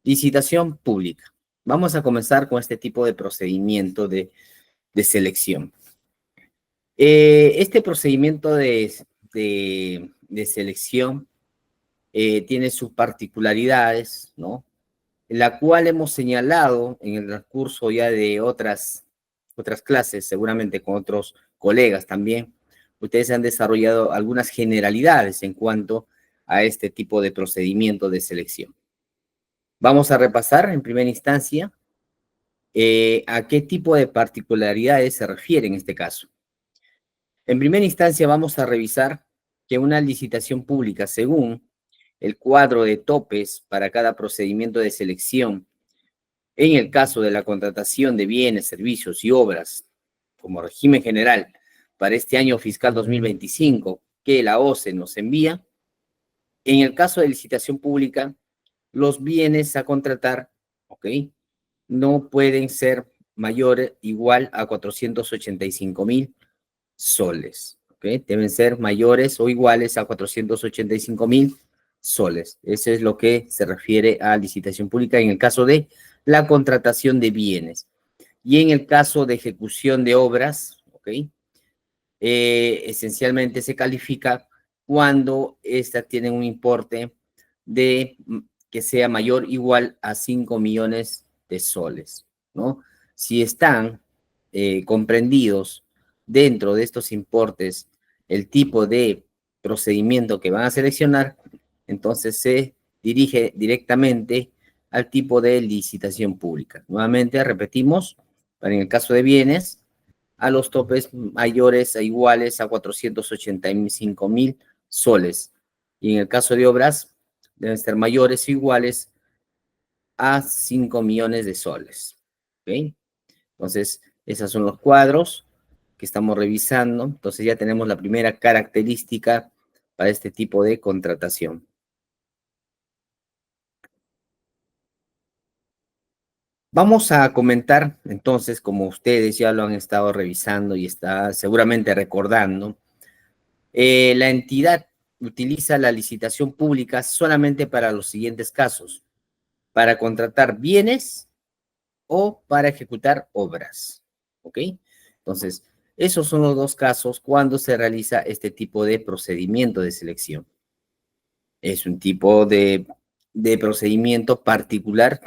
Licitación pública. Vamos a comenzar con este tipo de procedimiento de selección. Este procedimiento de selección tiene sus particularidades, ¿no? La cual hemos señalado en el transcurso ya de otras clases, seguramente con otros colegas también. Ustedes han desarrollado algunas generalidades en cuanto a este tipo de procedimiento de selección. Vamos a repasar en primera instancia a qué tipo de particularidades se refiere en este caso. En primera instancia vamos a revisar que una licitación pública, según el cuadro de topes para cada procedimiento de selección, en el caso de la contratación de bienes, servicios y obras, como régimen general para este año fiscal 2025, que la OCE nos envía, en el caso de licitación pública, los bienes a contratar, ¿ok?, no pueden ser mayores igual a 485,000 soles, ¿ok? Deben ser mayores o iguales a 485,000 soles. Eso es lo que se refiere a licitación pública en el caso de la contratación de bienes. Y en el caso de ejecución de obras, ¿ok?, esencialmente se califica cuando estas tienen un importe de que sea mayor o igual a 5 millones de soles, ¿no? Si están comprendidos dentro de estos importes el tipo de procedimiento que van a seleccionar, entonces se dirige directamente al tipo de licitación pública. Nuevamente repetimos, para en el caso de bienes, a los topes mayores o iguales a 485,000 soles. Y en el caso de obras, deben ser mayores o iguales a 5 millones de soles. ¿Ok? Entonces, esos son los cuadros que estamos revisando. Entonces ya tenemos la primera característica para este tipo de contratación. Vamos a comentar, entonces, como ustedes ya lo han estado revisando y está seguramente recordando, la entidad utiliza la licitación pública solamente para los siguientes casos: para contratar bienes o para ejecutar obras, ¿ok? Entonces, esos son los dos casos cuando se realiza este tipo de procedimiento de selección. Es un tipo de procedimiento particular,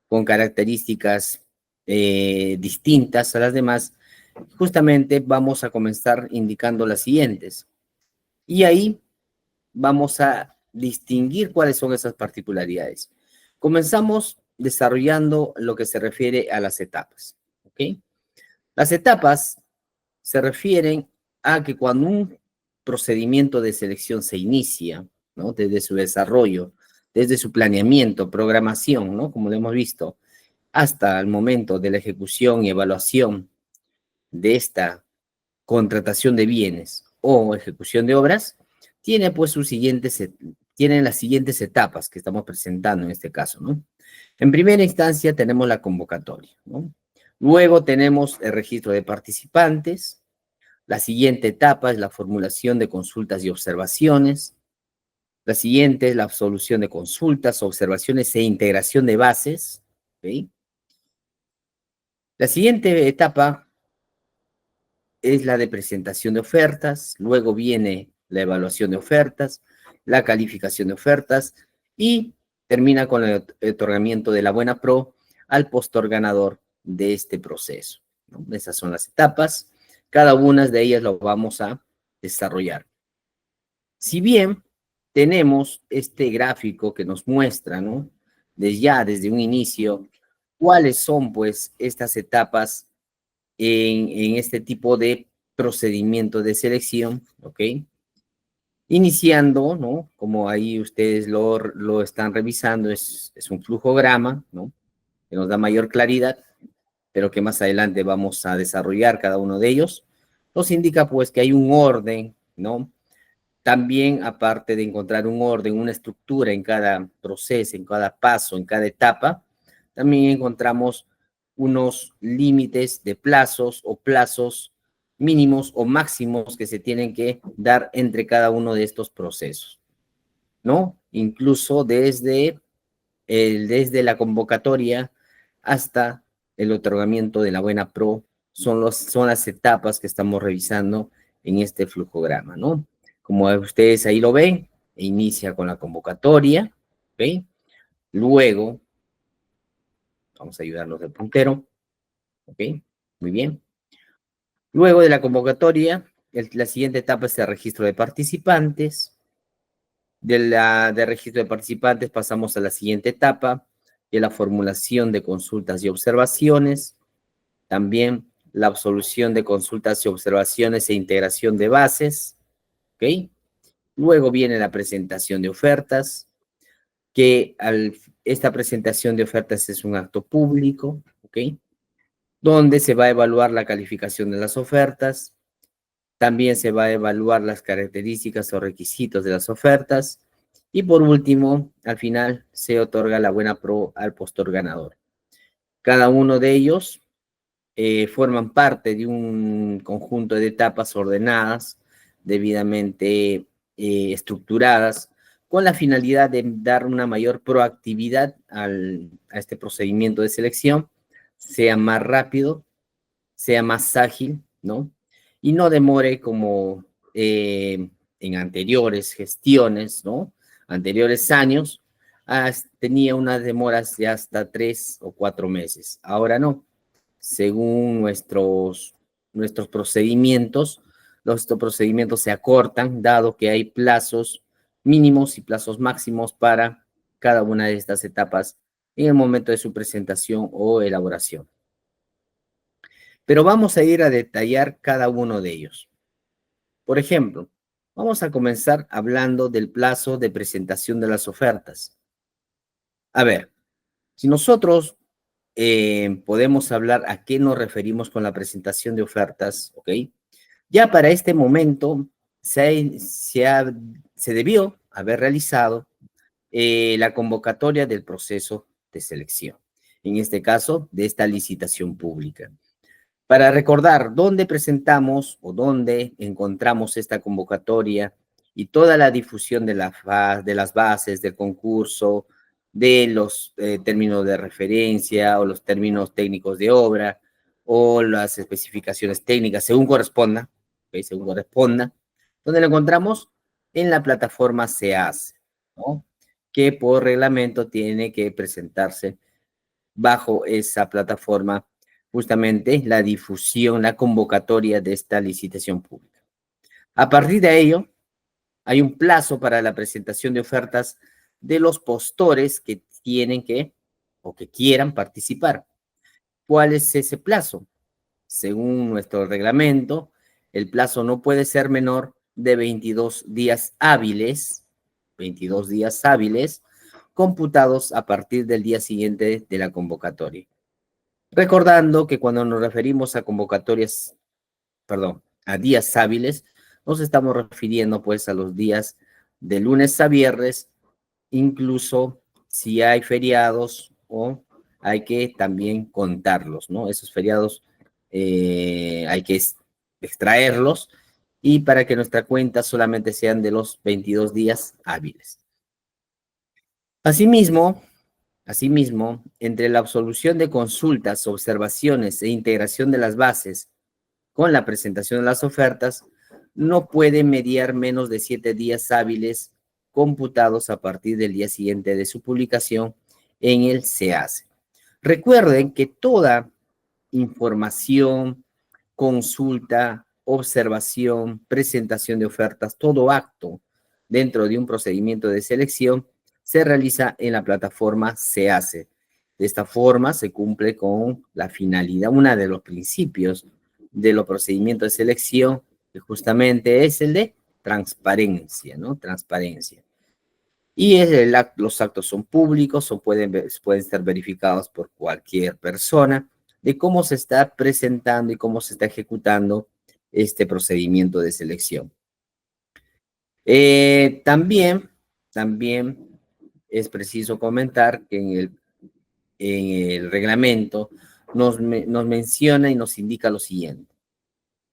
con características distintas a las demás. Justamente vamos a comenzar indicando las siguientes. Y ahí vamos a distinguir cuáles son esas particularidades. Comenzamos desarrollando lo que se refiere a las etapas, ¿ok? Las etapas se refieren a que cuando un procedimiento de selección se inicia, ¿no?, desde su desarrollo, desde su planeamiento, programación, ¿no?, como lo hemos visto, hasta el momento de la ejecución y evaluación de esta contratación de bienes o ejecución de obras, tiene pues tienen las siguientes etapas que estamos presentando en este caso, ¿no? En primera instancia tenemos la convocatoria, ¿no? Luego tenemos el registro de participantes. La siguiente etapa es la formulación de consultas y observaciones. La siguiente es la absolución de consultas, observaciones e integración de bases, ¿ok? La siguiente etapa es la de presentación de ofertas, luego viene la evaluación de ofertas, la calificación de ofertas y termina con el otorgamiento de la buena pro al postor ganador de este proceso, ¿no? Esas son las etapas, cada una de ellas lo vamos a desarrollar. Si bien tenemos este gráfico que nos muestra, ¿no?, desde un inicio, cuáles son pues estas etapas en este tipo de procedimiento de selección, ¿ok? Iniciando, ¿no?, como ahí ustedes lo están revisando, es un flujograma, ¿no?, que nos da mayor claridad, pero que más adelante vamos a desarrollar cada uno de ellos. Nos indica pues que hay un orden, ¿no? También, aparte de encontrar un orden, una estructura en cada proceso, en cada paso, en cada etapa, también encontramos unos límites de plazos o plazos mínimos o máximos que se tienen que dar entre cada uno de estos procesos, ¿no? Incluso desde desde la convocatoria hasta el otorgamiento de la buena pro, son las etapas que estamos revisando en este flujograma, ¿no? Como ustedes ahí lo ven, inicia con la convocatoria, ¿ok? Luego, vamos a ayudarlos del puntero, ¿ok? Muy bien. Luego de la convocatoria, la siguiente etapa es el registro de participantes. De registro de participantes pasamos a la siguiente etapa, que es la formulación de consultas y observaciones. También la absolución de consultas y observaciones e integración de bases, ¿ok? Luego viene la presentación de ofertas, que esta presentación de ofertas es un acto público, ¿ok? Donde se va a evaluar la calificación de las ofertas, también se va a evaluar las características o requisitos de las ofertas, y por último, al final, se otorga la buena pro al postor ganador. Cada uno de ellos forman parte de un conjunto de etapas ordenadas, debidamente estructuradas, con la finalidad de dar una mayor proactividad a este procedimiento de selección, sea más rápido, sea más ágil, ¿no? Y no demore como en anteriores gestiones, ¿no? Anteriores años, tenía unas demoras de hasta 3 o 4 meses. Ahora no. Según nuestros procedimientos, nuestros procedimientos se acortan, dado que hay plazos mínimos y plazos máximos para cada una de estas etapas en el momento de su presentación o elaboración. Pero vamos a ir a detallar cada uno de ellos. Por ejemplo, vamos a comenzar hablando del plazo de presentación de las ofertas. A ver, si nosotros podemos hablar a qué nos referimos con la presentación de ofertas, ¿ok? Ya para este momento se debió haber realizado la convocatoria del proceso de selección, en este caso, de esta licitación pública. Para recordar dónde presentamos o dónde encontramos esta convocatoria y toda la difusión de las bases del concurso, de los términos de referencia o los términos técnicos de obra o las especificaciones técnicas, según corresponda, ¿okay? Según corresponda, ¿dónde lo encontramos? En la plataforma SEAS, ¿no? Que por reglamento tiene que presentarse bajo esa plataforma justamente la difusión, la convocatoria de esta licitación pública. A partir de ello, hay un plazo para la presentación de ofertas de los postores que tienen que o que quieran participar. ¿Cuál es ese plazo? Según nuestro reglamento, el plazo no puede ser menor de 22 días hábiles, 22 días hábiles, computados a partir del día siguiente de la convocatoria. Recordando que cuando nos referimos a convocatorias, perdón, a días hábiles, nos estamos refiriendo pues a los días de lunes a viernes, incluso si hay feriados o hay que también contarlos, ¿no? Esos feriados hay que extraerlos y para que nuestra cuenta solamente sean de los 22 días hábiles. Asimismo, entre la absolución de consultas, observaciones e integración de las bases con la presentación de las ofertas, no puede mediar menos de 7 días hábiles computados a partir del día siguiente de su publicación en el SEACE. Recuerden que toda información, consulta, observación, presentación de ofertas, todo acto dentro de un procedimiento de selección se realiza en la plataforma SEACE. De esta forma se cumple con la finalidad, uno de los principios de los procedimientos de selección, que justamente es el de transparencia, ¿no? Transparencia. Y los actos son públicos o pueden ser verificados por cualquier persona de cómo se está presentando y cómo se está ejecutando este procedimiento de selección. También es preciso comentar que en el reglamento nos menciona y nos indica lo siguiente.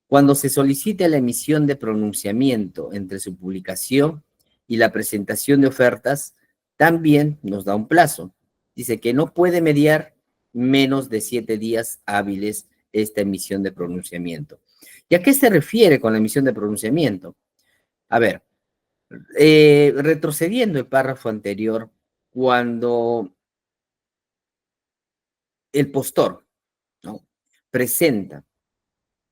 Cuando se solicite la emisión de pronunciamiento entre su publicación y la presentación de ofertas, también nos da un plazo. dice que no puede mediar menos de 7 días hábiles esta emisión de pronunciamiento. ¿Y a qué se refiere con la emisión de pronunciamiento? A ver, retrocediendo el párrafo anterior, cuando el postor, ¿no?, presenta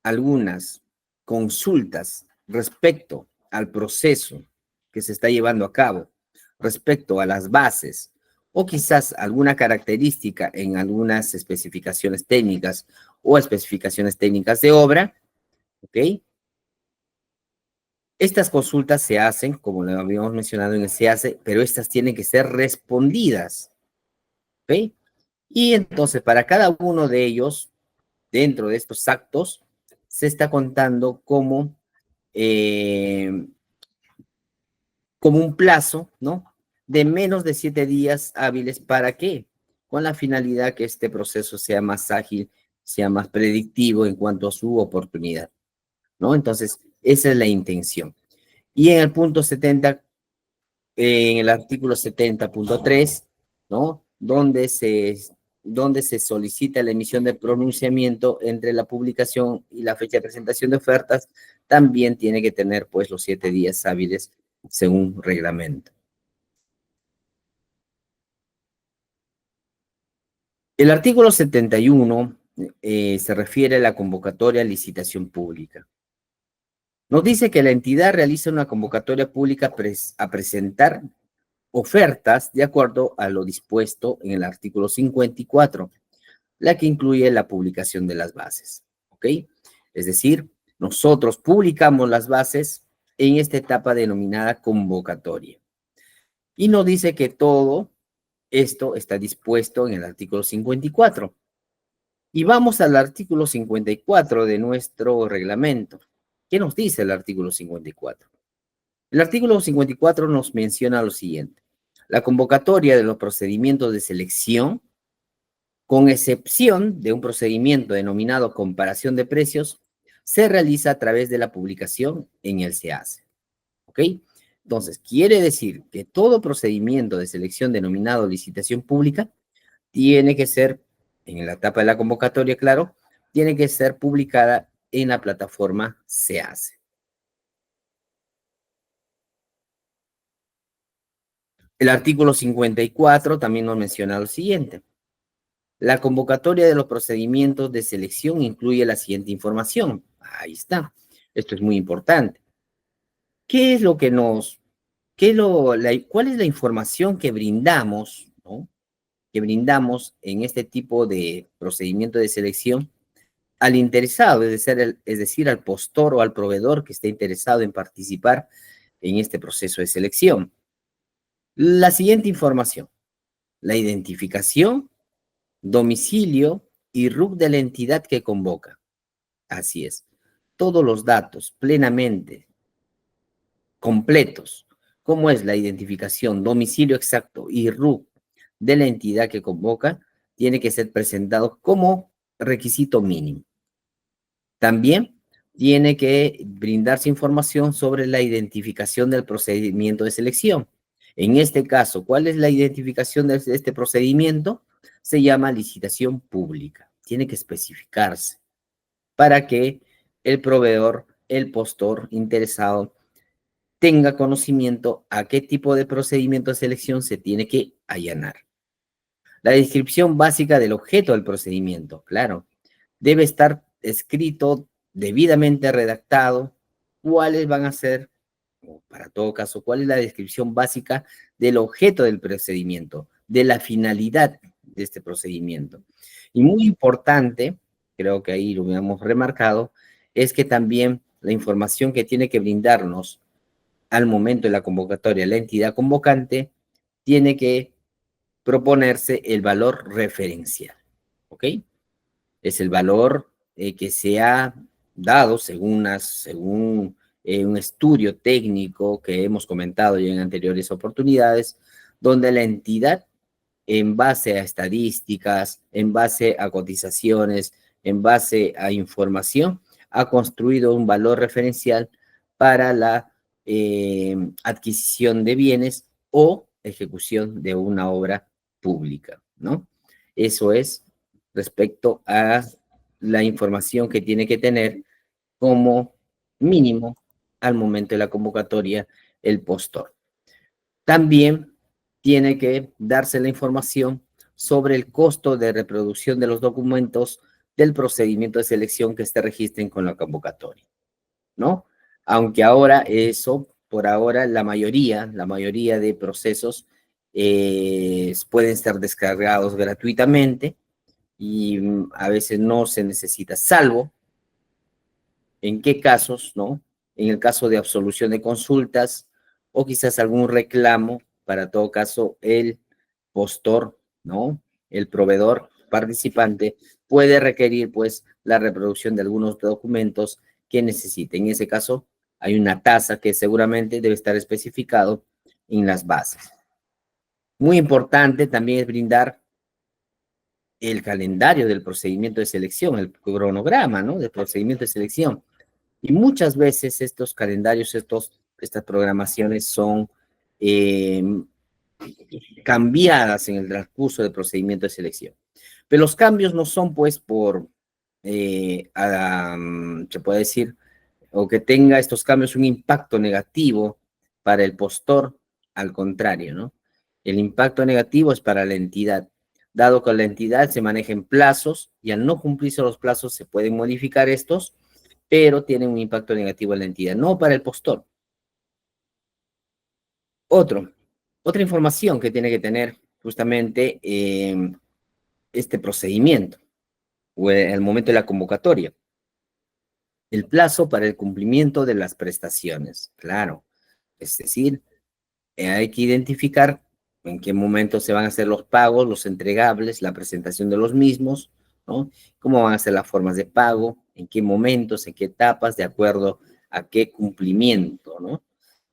algunas consultas respecto al proceso que se está llevando a cabo, respecto a las bases, o quizás alguna característica en algunas especificaciones técnicas o especificaciones técnicas de obra, ¿ok? Estas consultas se hacen, como lo habíamos mencionado en el se hace, pero estas tienen que ser respondidas, ¿ok? Y entonces, para cada uno de ellos, dentro de estos actos, se está contando eh, como un plazo, ¿no?, de menos de 7 días hábiles. ¿Para qué? Con la finalidad que este proceso sea más ágil, sea más predictivo en cuanto a su oportunidad, ¿no? Entonces, esa es la intención. Y en el punto 70, en el artículo 70.3, ¿no?, donde se solicita la emisión de pronunciamiento entre la publicación y la fecha de presentación de ofertas, también tiene que tener, pues, los 7 días hábiles según reglamento. El artículo 71 se refiere a la convocatoria a licitación pública. Nos dice que la entidad realiza una convocatoria pública a presentar ofertas de acuerdo a lo dispuesto en el artículo 54, la que incluye la publicación de las bases, ¿ok? Es decir, nosotros publicamos las bases en esta etapa denominada convocatoria. Y nos dice que todo esto está dispuesto en el artículo 54. Y vamos al artículo 54 de nuestro reglamento. ¿Qué nos dice el artículo 54? El artículo 54 nos menciona lo siguiente: la convocatoria de los procedimientos de selección, con excepción de un procedimiento denominado comparación de precios, se realiza a través de la publicación en el SEACE. ¿Ok? Entonces, quiere decir que todo procedimiento de selección denominado licitación pública tiene que ser, en la etapa de la convocatoria, claro, tiene que ser publicada en la plataforma SEACE. El artículo 54 también nos menciona lo siguiente: la convocatoria de los procedimientos de selección incluye la siguiente información. Ahí está. Esto es muy importante. ¿Qué es lo que nos, cuál es la información que brindamos, ¿no?, que brindamos en este tipo de procedimiento de selección al interesado, es decir, al postor o al proveedor que esté interesado en participar en este proceso de selección? La siguiente información: la identificación, domicilio y RUC de la entidad que convoca. Así es. Todos los datos plenamente completos, como es la identificación, domicilio exacto y RUC de la entidad que convoca, tiene que ser presentado como requisito mínimo. También tiene que brindarse información sobre la identificación del procedimiento de selección. En este caso, ¿cuál es la identificación de este procedimiento? Se llama licitación pública. Tiene que especificarse para que el proveedor, el postor interesado, tenga conocimiento a qué tipo de procedimiento de selección se tiene que allanar. La descripción básica del objeto del procedimiento, claro, debe estar escrito, debidamente redactado, cuáles van a ser, o para todo caso, cuál es la descripción básica del objeto del procedimiento, de la finalidad de este procedimiento. Y muy importante, creo que ahí lo habíamos remarcado, es que también la información que tiene que brindarnos al momento de la convocatoria la entidad convocante tiene que proponerse el valor referencial, ¿ok? Es el valor que se ha dado según un estudio técnico que hemos comentado ya en anteriores oportunidades, donde la entidad, en base a estadísticas, en base a cotizaciones, en base a información, ha construido un valor referencial para la adquisición de bienes o ejecución de una obra pública. ¿no? Eso es respecto a la información que tiene que tener como mínimo al momento de la convocatoria el postor. También tiene que darse la información sobre el costo de reproducción de los documentos del procedimiento de selección que se registren con la convocatoria, ¿no? Aunque ahora eso, por ahora, la mayoría de procesos pueden ser descargados gratuitamente y a veces no se necesita, salvo en qué casos, ¿no? En el caso de absolución de consultas o quizás algún reclamo, para todo caso, el postor, ¿no? El proveedor participante puede requerir, pues, la reproducción de algunos documentos que necesite. En ese caso, hay una tasa que seguramente debe estar especificado en las bases. Muy importante también es brindar el calendario del procedimiento de selección, el cronograma, ¿no? Del procedimiento de selección. Y muchas veces estos calendarios, estas programaciones son eh, cambiadas en el transcurso del procedimiento de selección. Pero los cambios no son pues se puede decir, o que tenga estos cambios un impacto negativo para el postor, al contrario, ¿no? El impacto negativo es para la entidad, dado que la entidad se maneja en plazos y al no cumplirse los plazos se pueden modificar estos, pero tienen un impacto negativo en la entidad, no para el postor. Otra información que tiene que tener justamente este procedimiento o el momento de la convocatoria. El plazo para el cumplimiento de las prestaciones, claro. Es decir, hay que identificar en qué momento se van a hacer los pagos, los entregables, la presentación de los mismos, ¿no? Cómo van a ser las formas de pago, en qué momentos, en qué etapas, de acuerdo a qué cumplimiento, ¿no?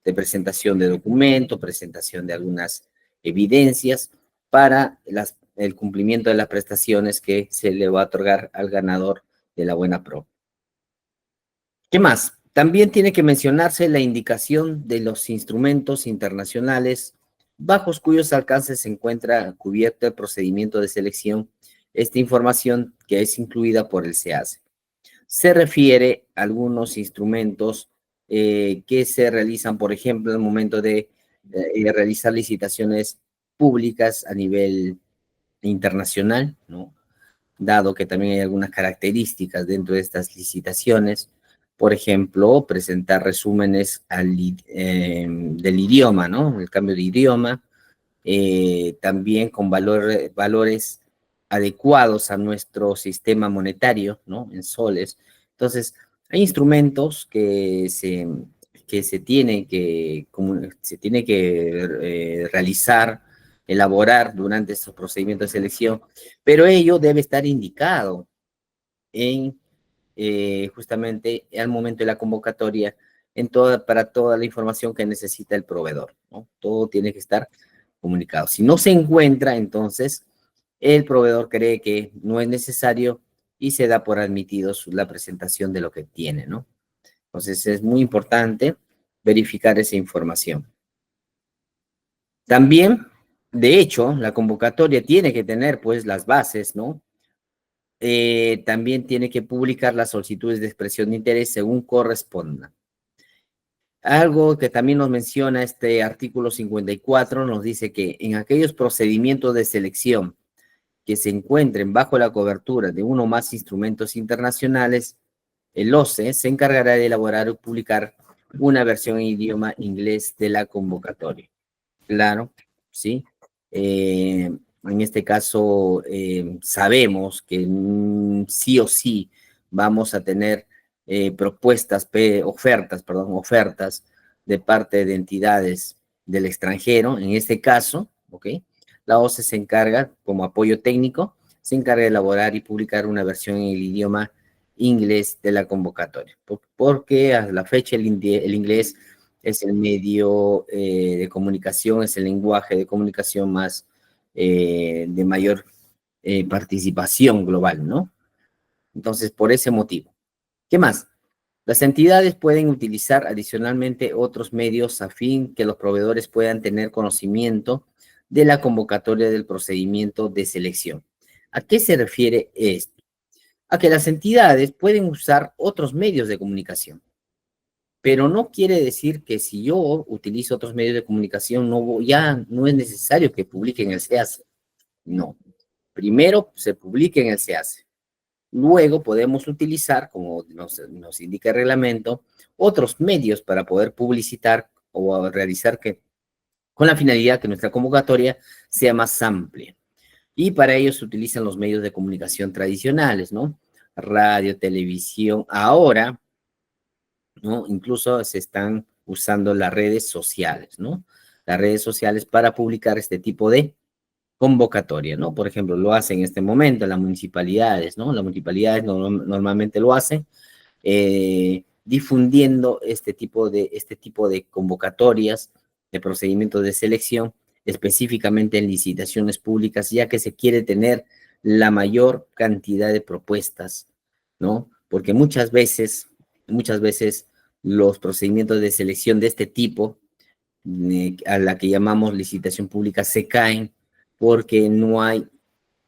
De presentación de documento, presentación de algunas evidencias para el cumplimiento de las prestaciones que se le va a otorgar al ganador de la buena pro. ¿Qué más? También tiene que mencionarse la indicación de los instrumentos internacionales bajo cuyos alcances se encuentra cubierto el procedimiento de selección. Esta información que es incluida por el SEACE. Se refiere a algunos instrumentos que se realizan, por ejemplo, al momento de realizar licitaciones públicas a nivel internacional, ¿no? Dado que también hay algunas características dentro de estas licitaciones. Por ejemplo, presentar resúmenes del idioma, ¿no? El cambio de idioma, también con valores adecuados a nuestro sistema monetario, ¿no? En soles. Entonces, hay instrumentos que se tiene que realizar, elaborar durante estos procedimientos de selección, pero ello debe estar indicado en justamente al momento de la convocatoria para toda la información que necesita el proveedor, ¿no? Todo tiene que estar comunicado. Si no se encuentra, entonces el proveedor cree que no es necesario y se da por admitido la presentación de lo que tiene, ¿no? Entonces es muy importante verificar esa información. También, de hecho, la convocatoria tiene que tener pues las bases, ¿no? También tiene que publicar las solicitudes de expresión de interés según corresponda. Algo que también nos menciona este artículo 54, nos dice que en aquellos procedimientos de selección que se encuentren bajo la cobertura de uno o más instrumentos internacionales, el OCE se encargará de elaborar o publicar una versión en idioma inglés de la convocatoria. Claro, ¿sí? En este caso, sabemos que sí o sí vamos a tener ofertas de parte de entidades del extranjero. En este caso, ¿ok? La OCE se encarga, como apoyo técnico, se encarga de elaborar y publicar una versión en el idioma inglés de la convocatoria, porque a la fecha el inglés es el medio de comunicación, es el lenguaje de comunicación más de mayor participación global, ¿no? Entonces, por ese motivo. ¿Qué más? Las entidades pueden utilizar adicionalmente otros medios a fin que los proveedores puedan tener conocimiento de la convocatoria del procedimiento de selección. ¿A qué se refiere esto? A que las entidades pueden usar otros medios de comunicación, pero no quiere decir que si yo utilizo otros medios de comunicación, ya no es necesario que publique en el SEACE. No. Primero se publica en el SEACE. Luego podemos utilizar, como nos indica el reglamento, otros medios para poder publicitar o realizar con la finalidad que nuestra convocatoria sea más amplia. Y para ello se utilizan los medios de comunicación tradicionales, ¿no? Radio, televisión. Ahora, ¿no? Incluso se están usando las redes sociales, ¿no? Las redes sociales para publicar este tipo de convocatoria, ¿no? Por ejemplo, lo hacen en este momento las municipalidades, ¿no? Las municipalidades normalmente lo hacen difundiendo este tipo de convocatorias, de procedimientos de selección, específicamente en licitaciones públicas, ya que se quiere tener la mayor cantidad de propuestas, ¿no? Porque muchas veces los procedimientos de selección de este tipo, a la que llamamos licitación pública, se caen porque no hay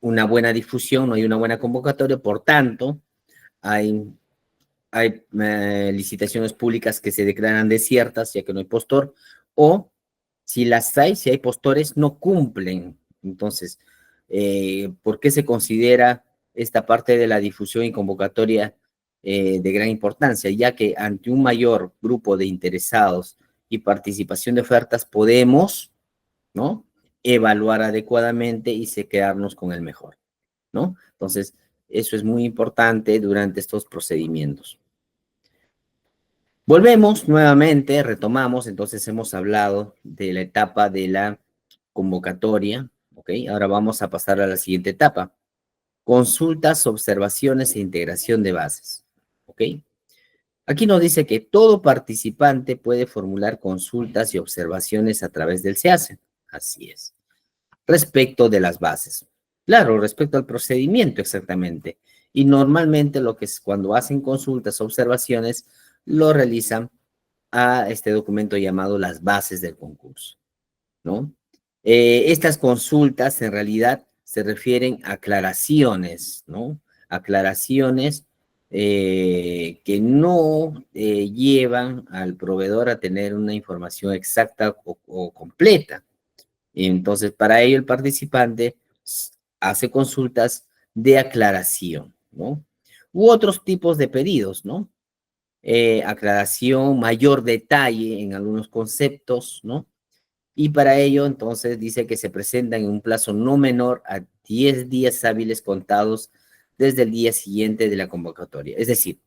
una buena difusión, no hay una buena convocatoria, por tanto, hay licitaciones públicas que se declaran desiertas, ya que no hay postor, o si las hay, si hay postores, no cumplen. Entonces, ¿por qué se considera esta parte de la difusión y convocatoria de gran importancia? Ya que ante un mayor grupo de interesados y participación de ofertas podemos, ¿no? Evaluar adecuadamente y se quedarnos con el mejor, ¿no? Entonces, eso es muy importante durante estos procedimientos. Volvemos nuevamente, retomamos, entonces hemos hablado de la etapa de la convocatoria, ¿ok? Ahora vamos a pasar a la siguiente etapa. Consultas, observaciones e integración de bases, ¿ok? Aquí nos dice que todo participante puede formular consultas y observaciones a través del SEACE. Así es. Respecto de las bases. Claro, respecto al procedimiento exactamente. Y normalmente lo que es cuando hacen consultas, observaciones, lo realizan a este documento llamado las bases del concurso, ¿no? Estas consultas en realidad se refieren a aclaraciones, ¿no? Aclaraciones que no llevan al proveedor a tener una información exacta o completa. Entonces, para ello el participante hace consultas de aclaración, ¿no? U otros tipos de pedidos, ¿no? Aclaración, mayor detalle en algunos conceptos, ¿no? Y para ello, entonces, dice que se presentan en un plazo no menor a 10 días hábiles contados desde el día siguiente de la convocatoria. Es decir,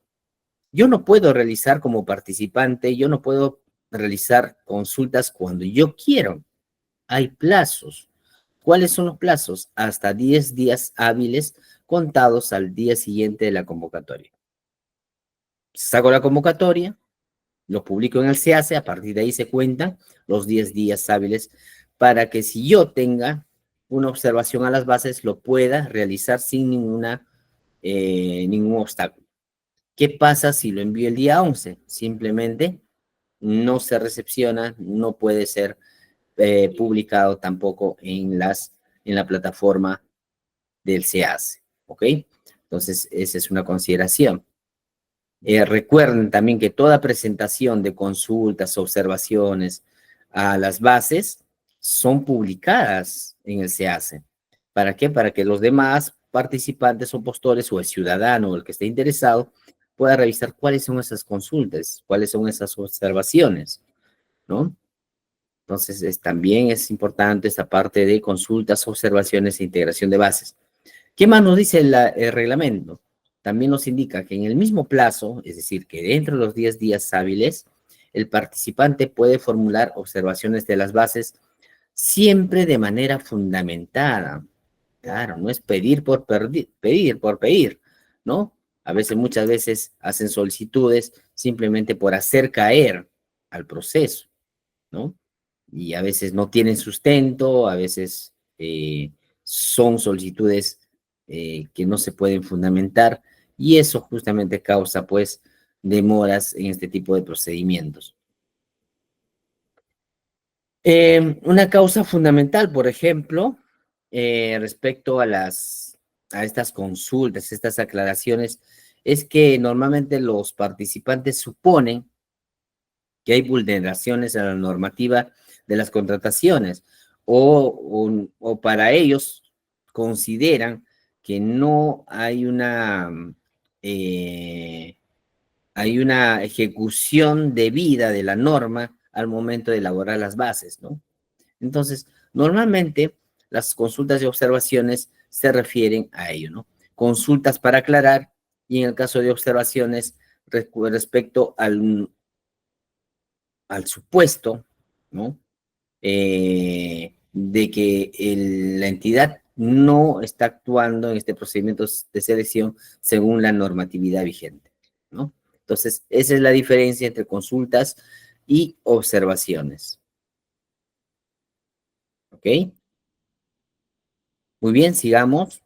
yo no puedo realizar como participante, yo no puedo realizar consultas cuando yo quiero. Hay plazos. ¿Cuáles son los plazos? Hasta 10 días hábiles contados al día siguiente de la convocatoria. Saco la convocatoria, lo publico en el SEACE, a partir de ahí se cuentan los 10 días hábiles para que si yo tenga una observación a las bases, lo pueda realizar sin ningún obstáculo. ¿Qué pasa si lo envío el día 11? Simplemente no se recepciona, no puede ser publicado tampoco en la plataforma del SEACE, ¿ok? Entonces, esa es una consideración. Recuerden también que toda presentación de consultas, observaciones a las bases son publicadas en el SEACE. ¿Para qué? Para que los demás participantes o postores o el ciudadano o el que esté interesado pueda revisar cuáles son esas consultas, cuáles son esas observaciones, ¿no? Entonces, también es importante esta parte de consultas, observaciones e integración de bases. ¿Qué más nos dice el reglamento? También nos indica que en el mismo plazo, es decir, que dentro de los 10 días hábiles, el participante puede formular observaciones de las bases siempre de manera fundamentada. Claro, no es pedir por pedir, ¿no? Muchas veces hacen solicitudes simplemente por hacer caer al proceso, ¿no? Y a veces no tienen sustento, a veces son solicitudes que no se pueden fundamentar y eso justamente causa pues demoras en este tipo de procedimientos. Una causa fundamental, por ejemplo, respecto a estas consultas, estas aclaraciones, es que normalmente los participantes suponen que hay vulneraciones a la normativa de las contrataciones o para ellos consideran que no eh, hay una ejecución debida de la norma al momento de elaborar las bases, ¿no? Entonces, normalmente las consultas y observaciones se refieren a ello, ¿no? Consultas para aclarar y en el caso de observaciones respecto al supuesto, ¿no? De que la entidad no está actuando en este procedimiento de selección según la normatividad vigente, ¿no? Entonces, esa es la diferencia entre consultas y observaciones, ¿ok? Muy bien, sigamos.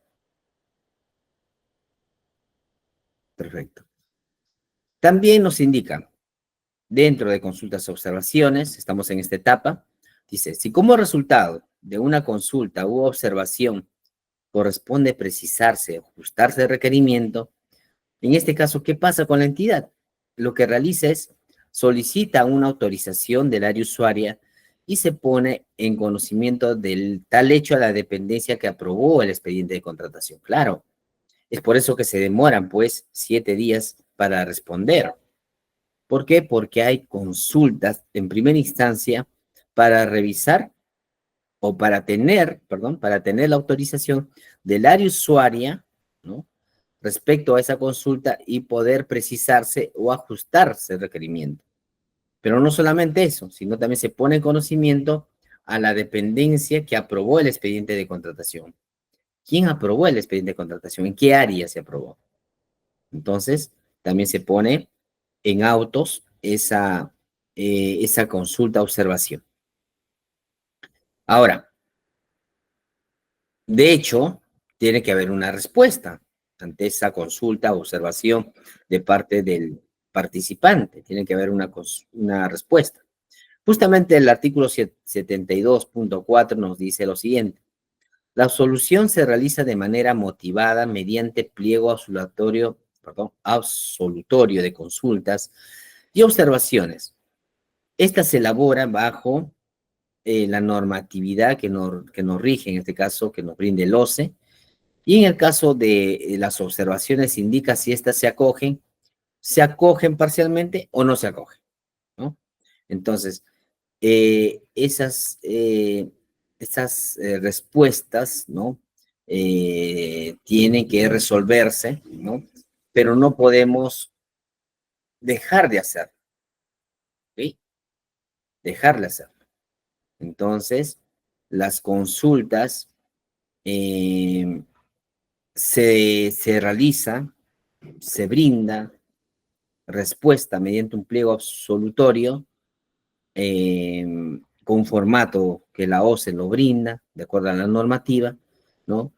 Perfecto. También nos indica, dentro de consultas y observaciones, estamos en esta etapa, dice, si como resultado de una consulta u observación corresponde precisarse o ajustarse el requerimiento, en este caso, ¿qué pasa con la entidad? Lo que realiza es solicita una autorización del área usuaria y se pone en conocimiento del tal hecho a la dependencia que aprobó el expediente de contratación. Claro, es por eso que se demoran, pues, 7 días para responder. ¿Por qué? Porque hay consultas en primera instancia para revisar o para tener la autorización del área usuaria, ¿no? Respecto a esa consulta y poder precisarse o ajustarse el requerimiento. Pero no solamente eso, sino también se pone en conocimiento a la dependencia que aprobó el expediente de contratación. ¿Quién aprobó el expediente de contratación? ¿En qué área se aprobó? Entonces, también se pone en autos esa consulta observación. Ahora, de hecho, tiene que haber una respuesta ante esa consulta o observación de parte del participante. Tiene que haber una respuesta. Justamente el artículo 72.4 nos dice lo siguiente. La absolución se realiza de manera motivada mediante pliego absolutorio de consultas y observaciones. Esta se elabora bajo la normatividad que nos rige, en este caso, que nos brinde el OCE, y en el caso de las observaciones indica si éstas se acogen parcialmente o no se acogen, ¿no? Entonces, esas respuestas, ¿no? Tienen que resolverse, ¿no? Pero no podemos dejar de hacerlo, ¿sí? Dejar de hacerlo. Entonces, las consultas eh, se realiza, se brinda respuesta mediante un pliego absolutorio eh, con un formato que la OCE lo brinda, de acuerdo a la normativa, ¿no?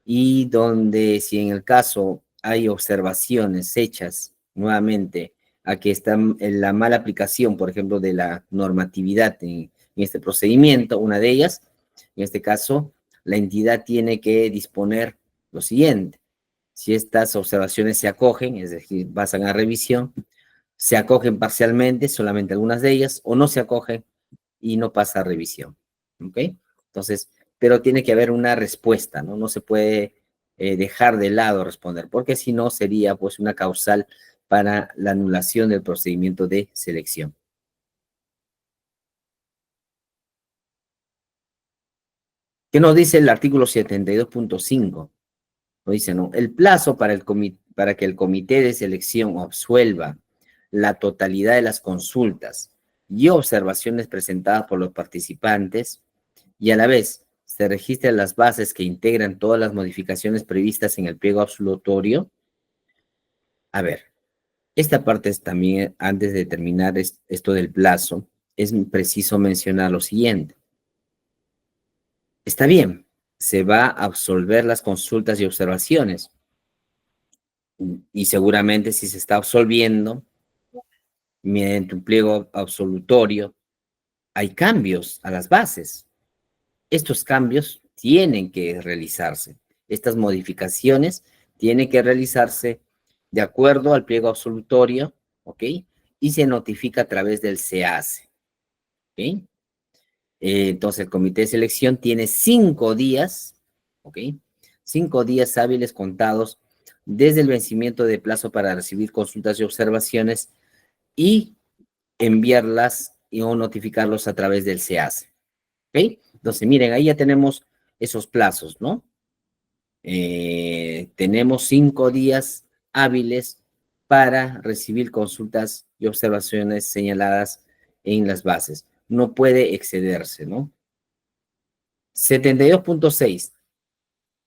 Y donde si en el caso hay observaciones hechas nuevamente a que está en la mala aplicación, por ejemplo, de la normatividad en este procedimiento, una de ellas, en este caso, la entidad tiene que disponer lo siguiente. Si estas observaciones se acogen, es decir, pasan a revisión, se acogen parcialmente, solamente algunas de ellas, o no se acogen y no pasa a revisión. ¿Ok? Entonces, pero tiene que haber una respuesta, ¿no? No se puede dejar de lado responder, porque si no sería pues una causal para la anulación del procedimiento de selección. ¿Qué nos dice el artículo 72.5? Nos dice, ¿no? El plazo para que el comité de selección absuelva la totalidad de las consultas y observaciones presentadas por los participantes y a la vez se registran las bases que integran todas las modificaciones previstas en el pliego absolutorio. A ver, esta parte es también, antes de terminar esto del plazo, es preciso mencionar lo siguiente. Está bien, se va a absolver las consultas y observaciones, y seguramente si se está absolviendo mediante un pliego absolutorio, hay cambios a las bases. Estos cambios tienen que realizarse. Estas modificaciones tienen que realizarse de acuerdo al pliego absolutorio, ¿ok? Y se notifica a través del SEACE, ¿ok? Entonces, el comité de selección tiene 5 días, ¿ok? 5 días hábiles contados desde el vencimiento de plazo para recibir consultas y observaciones y enviarlas o notificarlos a través del SEACE, ¿ok? Entonces, miren, ahí ya tenemos esos plazos, ¿no? Tenemos 5 días hábiles para recibir consultas y observaciones señaladas en las bases. No puede excederse, ¿no? 72.6.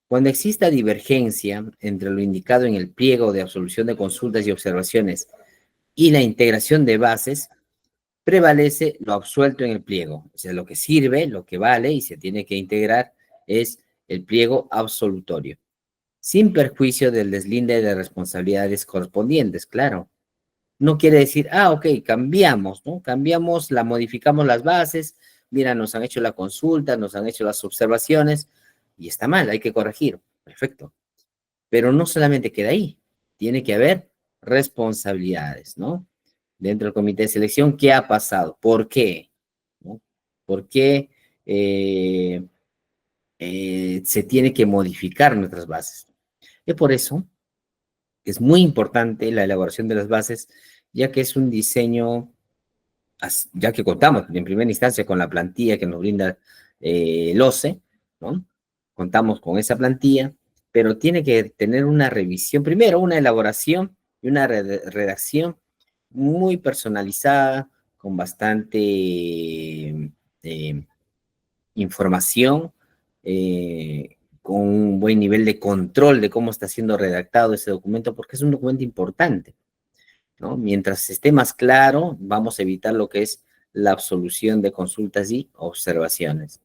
Cuando exista divergencia entre lo indicado en el pliego de absolución de consultas y observaciones y la integración de bases, prevalece lo absuelto en el pliego. O sea, lo que sirve, lo que vale y se tiene que integrar es el pliego absolutorio, sin perjuicio del deslinde de responsabilidades correspondientes, claro. No quiere decir, ok, cambiamos, ¿no? Cambiamos, modificamos las bases, mira, nos han hecho la consulta, nos han hecho las observaciones, y está mal, hay que corregir, perfecto. Pero no solamente queda ahí, tiene que haber responsabilidades, ¿no? Dentro del comité de selección, ¿qué ha pasado? ¿Por qué? ¿No? ¿Por qué se tiene que modificar nuestras bases? Y por eso es muy importante la elaboración de las bases, ya que es un diseño, ya que contamos en primera instancia con la plantilla que nos brinda el OCE, ¿no? Contamos con esa plantilla, pero tiene que tener una revisión, primero una elaboración y una redacción muy personalizada, con bastante información, con un buen nivel de control de cómo está siendo redactado ese documento, porque es un documento importante, ¿no? Mientras esté más claro, vamos a evitar lo que es la absolución de consultas y observaciones.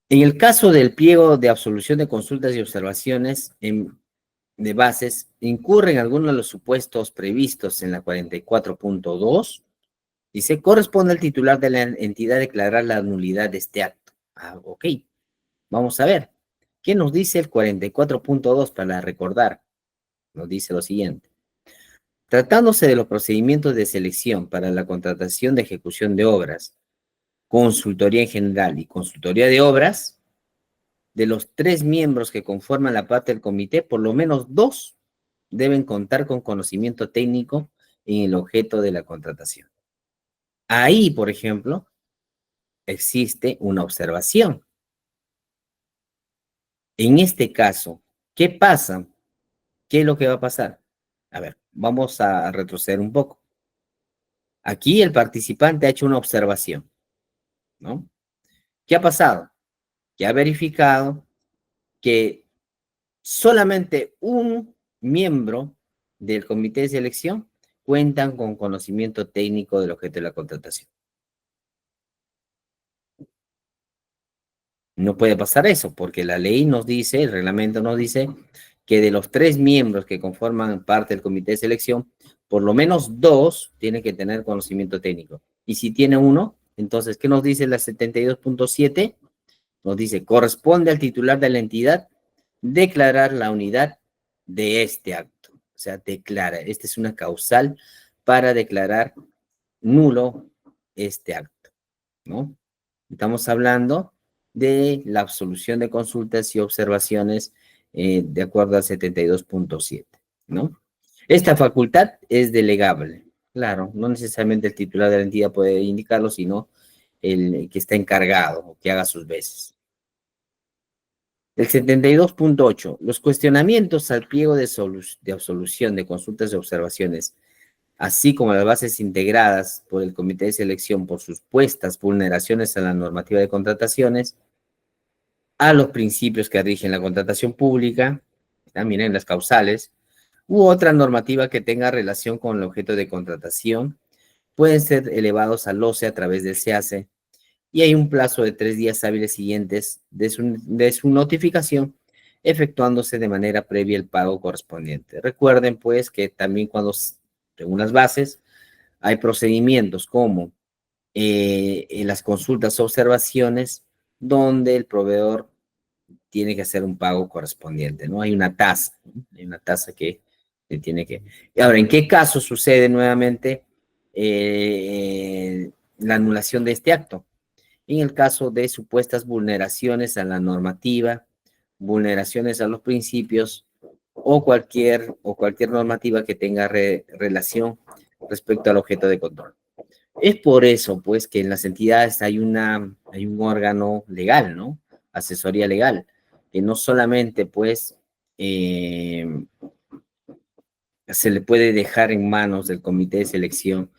En el caso del pliego de absolución de consultas y observaciones de bases, incurren algunos de los supuestos previstos en la 44.2. Dice, corresponde al titular de la entidad declarar la nulidad de este acto. Ok. Vamos a ver. ¿Qué nos dice el 44.2 para recordar? Nos dice lo siguiente. Tratándose de los procedimientos de selección para la contratación de ejecución de obras, consultoría en general y consultoría de obras, de los 3 miembros que conforman la parte del comité, por lo menos 2 deben contar con conocimiento técnico en el objeto de la contratación. Ahí, por ejemplo, existe una observación. En este caso, ¿qué pasa? ¿Qué es lo que va a pasar? A ver, vamos a retroceder un poco. Aquí el participante ha hecho una observación, ¿no? ¿Qué ha pasado? Que ha verificado que solamente un miembro del comité de selección cuentan con conocimiento técnico del objeto de la contratación. No puede pasar eso, porque la ley nos dice, el reglamento nos dice, que de los 3 miembros que conforman parte del comité de selección, por lo menos 2 tienen que tener conocimiento técnico. Y si tiene uno, entonces, ¿qué nos dice la 72.7? Nos dice, corresponde al titular de la entidad declarar la unidad de este acto. O sea, declara, esta es una causal para declarar nulo este acto, ¿no? Estamos hablando de la absolución de consultas y observaciones de acuerdo al 72.7, ¿no? Esta facultad es delegable. Claro, no necesariamente el titular de la entidad puede indicarlo, sino el que está encargado o que haga sus veces. El 72.8. Los cuestionamientos al pliego de absolución de consultas y observaciones, así como las bases integradas por el comité de selección por supuestas vulneraciones a la normativa de contrataciones, a los principios que rigen la contratación pública, también en las causales, u otra normativa que tenga relación con el objeto de contratación, pueden ser elevados al OCE a través del SEACE, y hay un plazo de 3 días hábiles siguientes de su notificación, efectuándose de manera previa el pago correspondiente. Recuerden, pues, que también cuando, según las bases, Hay procedimientos como en las consultas o observaciones donde el proveedor tiene que hacer un pago correspondiente, ¿no? Hay una tasa, ¿no? Hay una tasa que se tiene que... Ahora, ¿en qué caso sucede nuevamente la anulación de este acto? En el caso de supuestas vulneraciones a la normativa, vulneraciones a los principios o cualquier normativa que tenga relación respecto al objeto de control. Es por eso, pues, que en las entidades hay un órgano legal, ¿no? Asesoría legal, que no solamente, pues, eh, se le puede dejar en manos del comité de selección,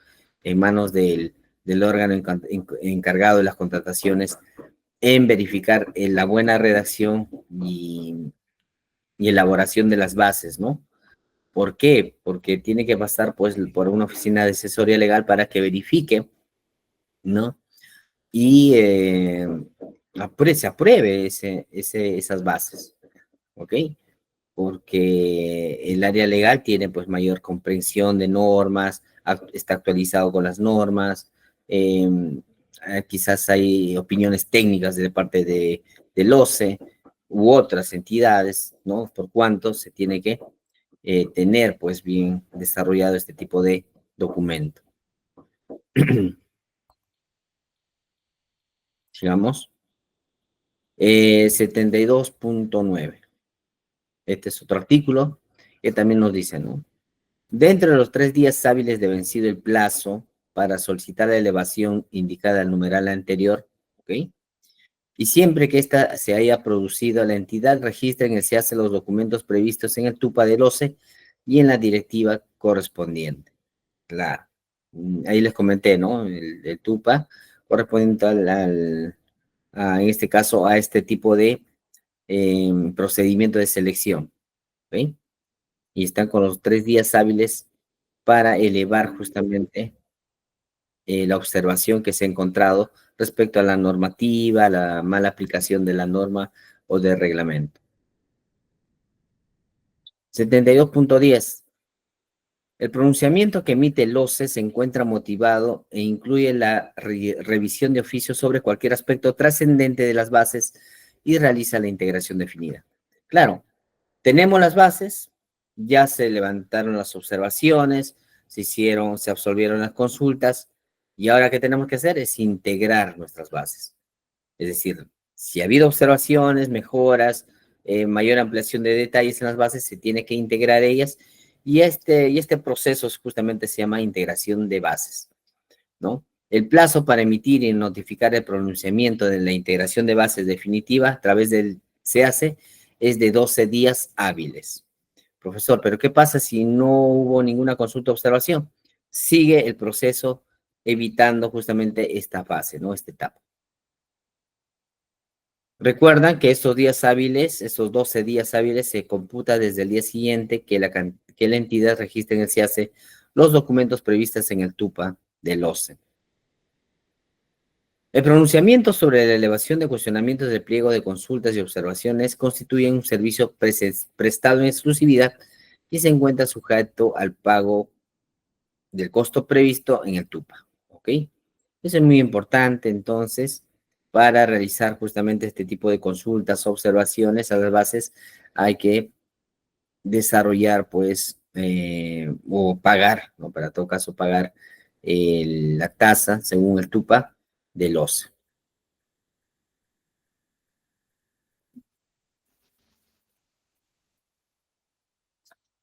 en manos del órgano encargado de las contrataciones, en verificar la buena redacción y elaboración de las bases, ¿no? ¿Por qué? Porque tiene que pasar, pues, por una oficina de asesoría legal para que verifique, ¿no? Y se apruebe esas bases, ¿ok? Porque el área legal tiene pues mayor comprensión de normas, está actualizado con las normas, eh, quizás hay opiniones técnicas de parte del OCE u otras entidades, ¿no? Por cuanto se tiene que tener pues bien desarrollado este tipo de documento. Sigamos. 72.9. Este es otro artículo que también nos dice, ¿no? Dentro de los 3 días hábiles de vencido el plazo para solicitar la elevación indicada al numeral anterior, ¿ok? Y siempre que ésta se haya producido, la entidad registra en el SEACE los documentos previstos en el TUPA del OCE y en la directiva correspondiente. Claro. Ahí les comenté, ¿no? El TUPA correspondiente en este caso, a este tipo de procedimiento de selección, ¿ok? Y están con los 3 días hábiles para elevar justamente la observación que se ha encontrado respecto a la normativa, la mala aplicación de la norma o del reglamento. 72.10. El pronunciamiento que emite el OCE se encuentra motivado e incluye la revisión de oficio sobre cualquier aspecto trascendente de las bases y realiza la integración definida. Claro, tenemos las bases, ya se levantaron las observaciones, se absolvieron las consultas, y ahora ¿qué tenemos que hacer? Es integrar nuestras bases. Es decir, si ha habido observaciones, mejoras, mayor ampliación de detalles en las bases, se tiene que integrar ellas, y este proceso justamente se llama integración de bases, ¿no? El plazo para emitir y notificar el pronunciamiento de la integración de bases definitiva a través del SEACE es de 12 días hábiles. Profesor, ¿pero qué pasa si no hubo ninguna consulta o observación? Sigue el proceso evitando justamente esta fase, ¿no? Esta etapa. Recuerdan que estos días hábiles, estos 12 días hábiles, se computa desde el día siguiente que la entidad registre en el SEACE los documentos previstos en el TUPA del OCE. El pronunciamiento sobre la elevación de cuestionamientos del pliego de consultas y observaciones constituye un servicio prestado en exclusividad y se encuentra sujeto al pago del costo previsto en el TUPA, ¿ok? Eso es muy importante, entonces, para realizar justamente este tipo de consultas, observaciones a las bases, hay que desarrollar, pues, o pagar, ¿no? Para todo caso, pagar la tasa, según el TUPA, del OCE.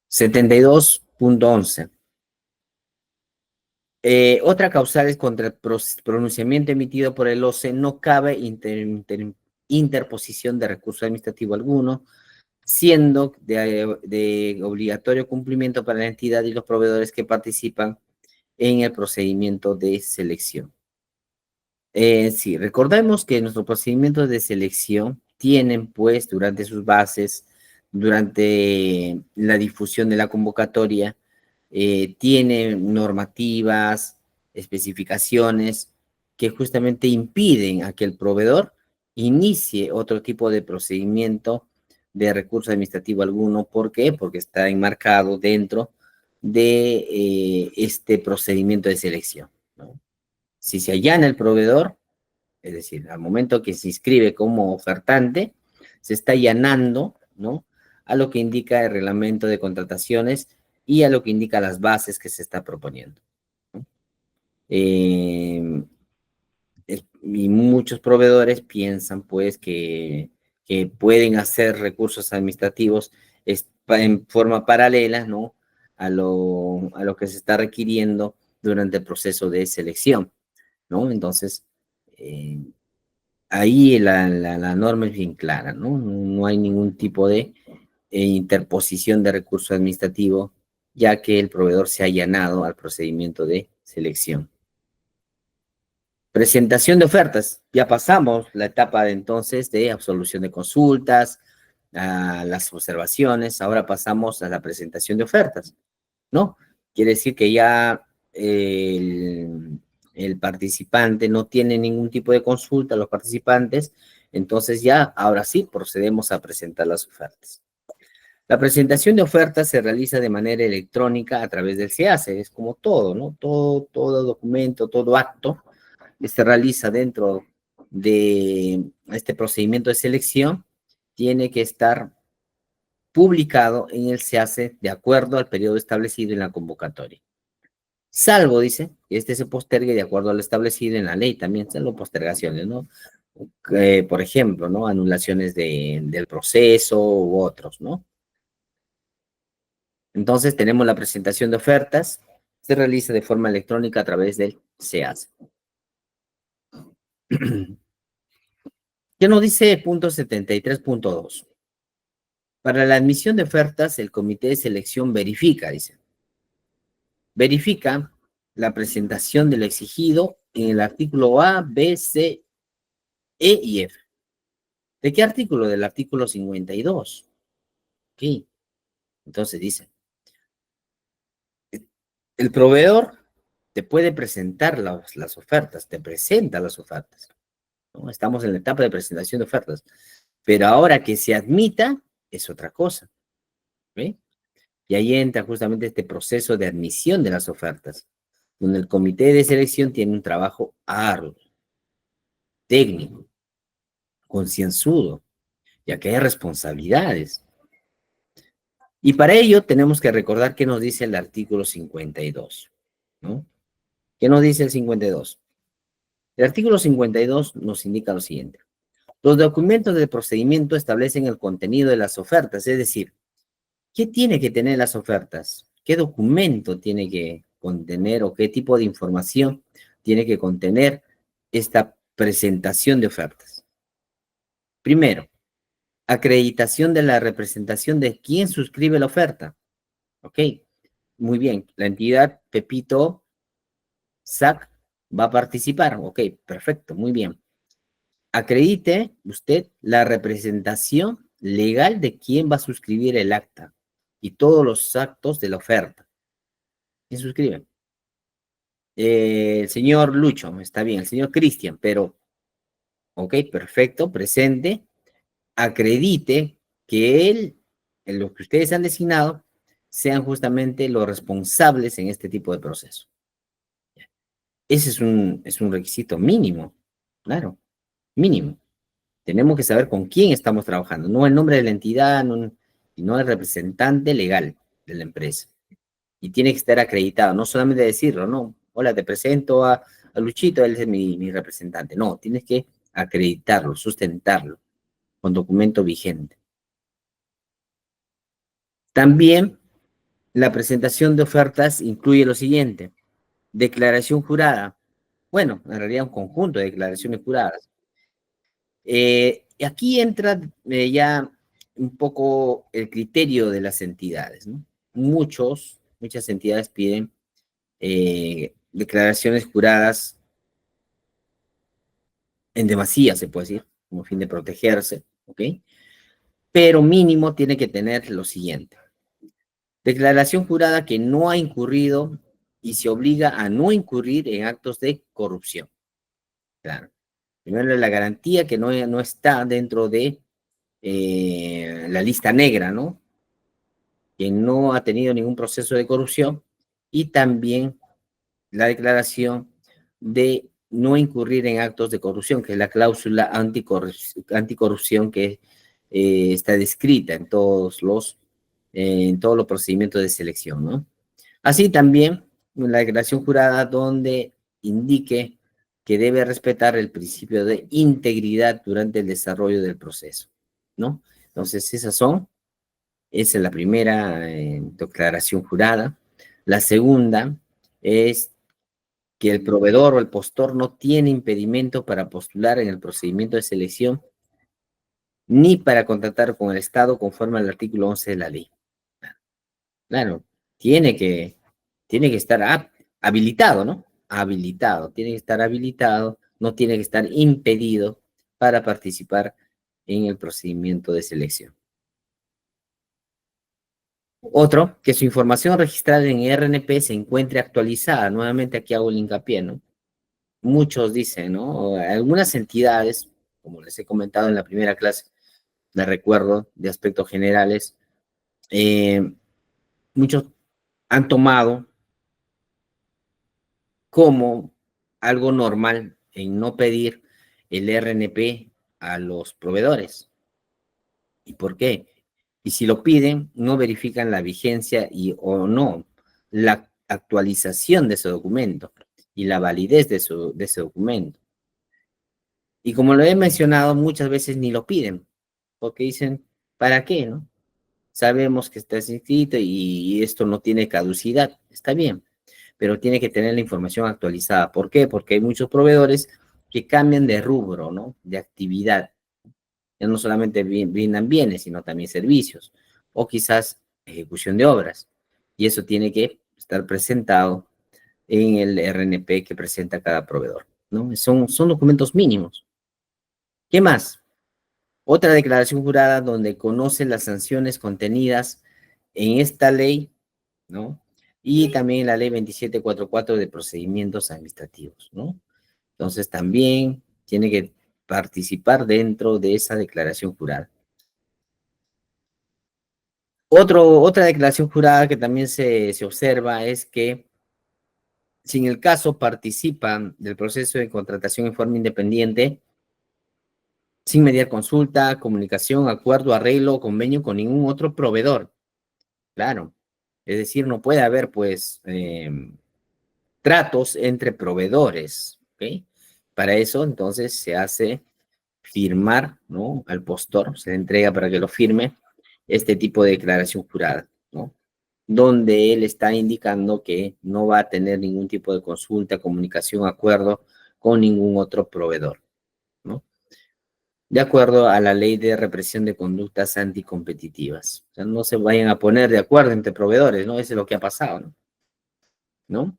72.11. Otra causal es contra el pronunciamiento emitido por el OCE, no cabe interposición de recurso administrativo alguno, siendo de obligatorio cumplimiento para la entidad y los proveedores que participan en el procedimiento de selección. Sí, recordemos que nuestros procedimientos de selección tienen, pues, durante sus bases, durante la difusión de la convocatoria, tiene normativas, especificaciones que justamente impiden a que el proveedor inicie otro tipo de procedimiento de recurso administrativo alguno. ¿Por qué? Porque está enmarcado dentro de este procedimiento de selección, ¿no? Si se allana el proveedor, es decir, al momento que se inscribe como ofertante, se está allanando, ¿no?, a lo que indica el reglamento de contrataciones y a lo que indica las bases que se está proponiendo, ¿no? Y muchos proveedores piensan, pues, que pueden hacer recursos administrativos en forma paralela, ¿no?, a lo que se está requiriendo durante el proceso de selección, ¿no? Entonces, eh, ahí la norma es bien clara, ¿no? No hay ningún tipo de interposición de recurso administrativo, ya que el proveedor se ha allanado al procedimiento de selección. Presentación de ofertas. Ya pasamos la etapa de entonces de absolución de consultas, a las observaciones, ahora pasamos a la presentación de ofertas, ¿no? Quiere decir que ya el participante no tiene ningún tipo de consulta, los participantes, entonces ya, ahora sí, procedemos a presentar las ofertas. La presentación de ofertas se realiza de manera electrónica a través del SEACE, es como todo, ¿no? Todo documento, todo acto que se realiza dentro de este procedimiento de selección tiene que estar publicado en el SEACE de acuerdo al periodo establecido en la convocatoria. Salvo, dice, que este se postergue de acuerdo a lo establecido en la ley, también son postergaciones, ¿no? Por ejemplo, ¿no? Anulaciones del proceso u otros, ¿no? Entonces tenemos la presentación de ofertas, se realiza de forma electrónica a través del SEACE. ¿Qué nos dice el punto 73.2? Para la admisión de ofertas, el comité de selección verifica, dice. Verifica la presentación de lo exigido en el artículo A, B, C, E y F. ¿De qué artículo? Del artículo 52. Ok. Entonces dice, el proveedor te puede presentar las ofertas, te presenta las ofertas, ¿no? Estamos en la etapa de presentación de ofertas. Pero ahora que se admita, es otra cosa. ¿Ve? Y ahí entra justamente este proceso de admisión de las ofertas, donde el comité de selección tiene un trabajo arduo, técnico, concienzudo, ya que hay responsabilidades. Y para ello tenemos que recordar qué nos dice el artículo 52, ¿no? ¿Qué nos dice el 52? El artículo 52 nos indica lo siguiente. Los documentos del procedimiento establecen el contenido de las ofertas, es decir, ¿qué tiene que tener las ofertas? ¿Qué documento tiene que contener o qué tipo de información tiene que contener esta presentación de ofertas? Primero, acreditación de la representación de quién suscribe la oferta. Ok, muy bien. La entidad Pepito SAC va a participar. Ok, perfecto, muy bien. Acredite usted la representación legal de quién va a suscribir el acta y todos los actos de la oferta. ¿Quién suscribe? El señor Lucho, está bien, el señor Cristian, pero, ok, perfecto, presente, acredite que él, en lo que ustedes han designado, sean justamente los responsables en este tipo de proceso. Ese es un requisito mínimo, claro, mínimo. Tenemos que saber con quién estamos trabajando, no el nombre de la entidad, no, sino el representante legal de la empresa. Y tiene que estar acreditado, no solamente decirlo, no, hola, te presento a Luchito, él es mi representante. No, tienes que acreditarlo, sustentarlo con documento vigente. También la presentación de ofertas incluye lo siguiente: declaración jurada. Bueno, en realidad un conjunto de declaraciones juradas. Aquí entra ya un poco el criterio de las entidades, ¿no? Muchas entidades piden declaraciones juradas en demasía, se puede decir, como fin de protegerse, ¿ok? Pero mínimo tiene que tener lo siguiente: declaración jurada que no ha incurrido y se obliga a no incurrir en actos de corrupción. Claro. Primero, la garantía que no está dentro de la lista negra, ¿no? que no ha tenido ningún proceso de corrupción, y también la declaración de no incurrir en actos de corrupción, que es la cláusula anticorrupción que está descrita en todos los procedimientos de selección, ¿no? Así también la declaración jurada donde indique que debe respetar el principio de integridad durante el desarrollo del proceso, ¿no? Entonces, esa es la primera declaración jurada. La segunda es que el proveedor o el postor no tiene impedimento para postular en el procedimiento de selección ni para contratar con el Estado conforme al artículo 11 de la ley. Claro, tiene que, tiene que estar habilitado, ¿no? Habilitado, tiene que estar habilitado, no tiene que estar impedido para participar en el procedimiento de selección. Otro, que su información registrada en RNP se encuentre actualizada. Nuevamente aquí hago el hincapié, ¿no? Muchos dicen, ¿no? Algunas entidades, como les he comentado en la primera clase, les recuerdo de aspectos generales, eh, muchos han tomado como algo normal en no pedir el RNP a los proveedores. ¿Y por qué? Y si lo piden, no verifican la vigencia o no, la actualización de ese documento y la validez de ese documento. Y como lo he mencionado, muchas veces ni lo piden, porque dicen, ¿para qué, no? Sabemos que está inscrito y esto no tiene caducidad, está bien, pero tiene que tener la información actualizada. ¿Por qué? Porque hay muchos proveedores que cambian de rubro, ¿no? De actividad. Ya no solamente brindan bienes, sino también servicios, o quizás ejecución de obras. Y eso tiene que estar presentado en el RNP que presenta cada proveedor, ¿no? Son documentos mínimos. ¿Qué más? Otra declaración jurada donde conoce las sanciones contenidas en esta ley, ¿no? Y también la ley 2744 de procedimientos administrativos, ¿no? Entonces también tiene que participar dentro de esa declaración jurada. Otra declaración jurada que también se observa es que si en el caso participan del proceso de contratación en forma independiente, sin mediar consulta, comunicación, acuerdo, arreglo o convenio con ningún otro proveedor. Claro. Es decir, no puede haber, pues, tratos entre proveedores, ¿ok? Para eso, entonces, se hace firmar, ¿no? Al postor, se le entrega para que lo firme este tipo de declaración jurada, ¿no? Donde él está indicando que no va a tener ningún tipo de consulta, comunicación, acuerdo con ningún otro proveedor, ¿no? De acuerdo a la ley de represión de conductas anticompetitivas. O sea, no se vayan a poner de acuerdo entre proveedores, ¿no? Eso es lo que ha pasado, ¿no? ¿No?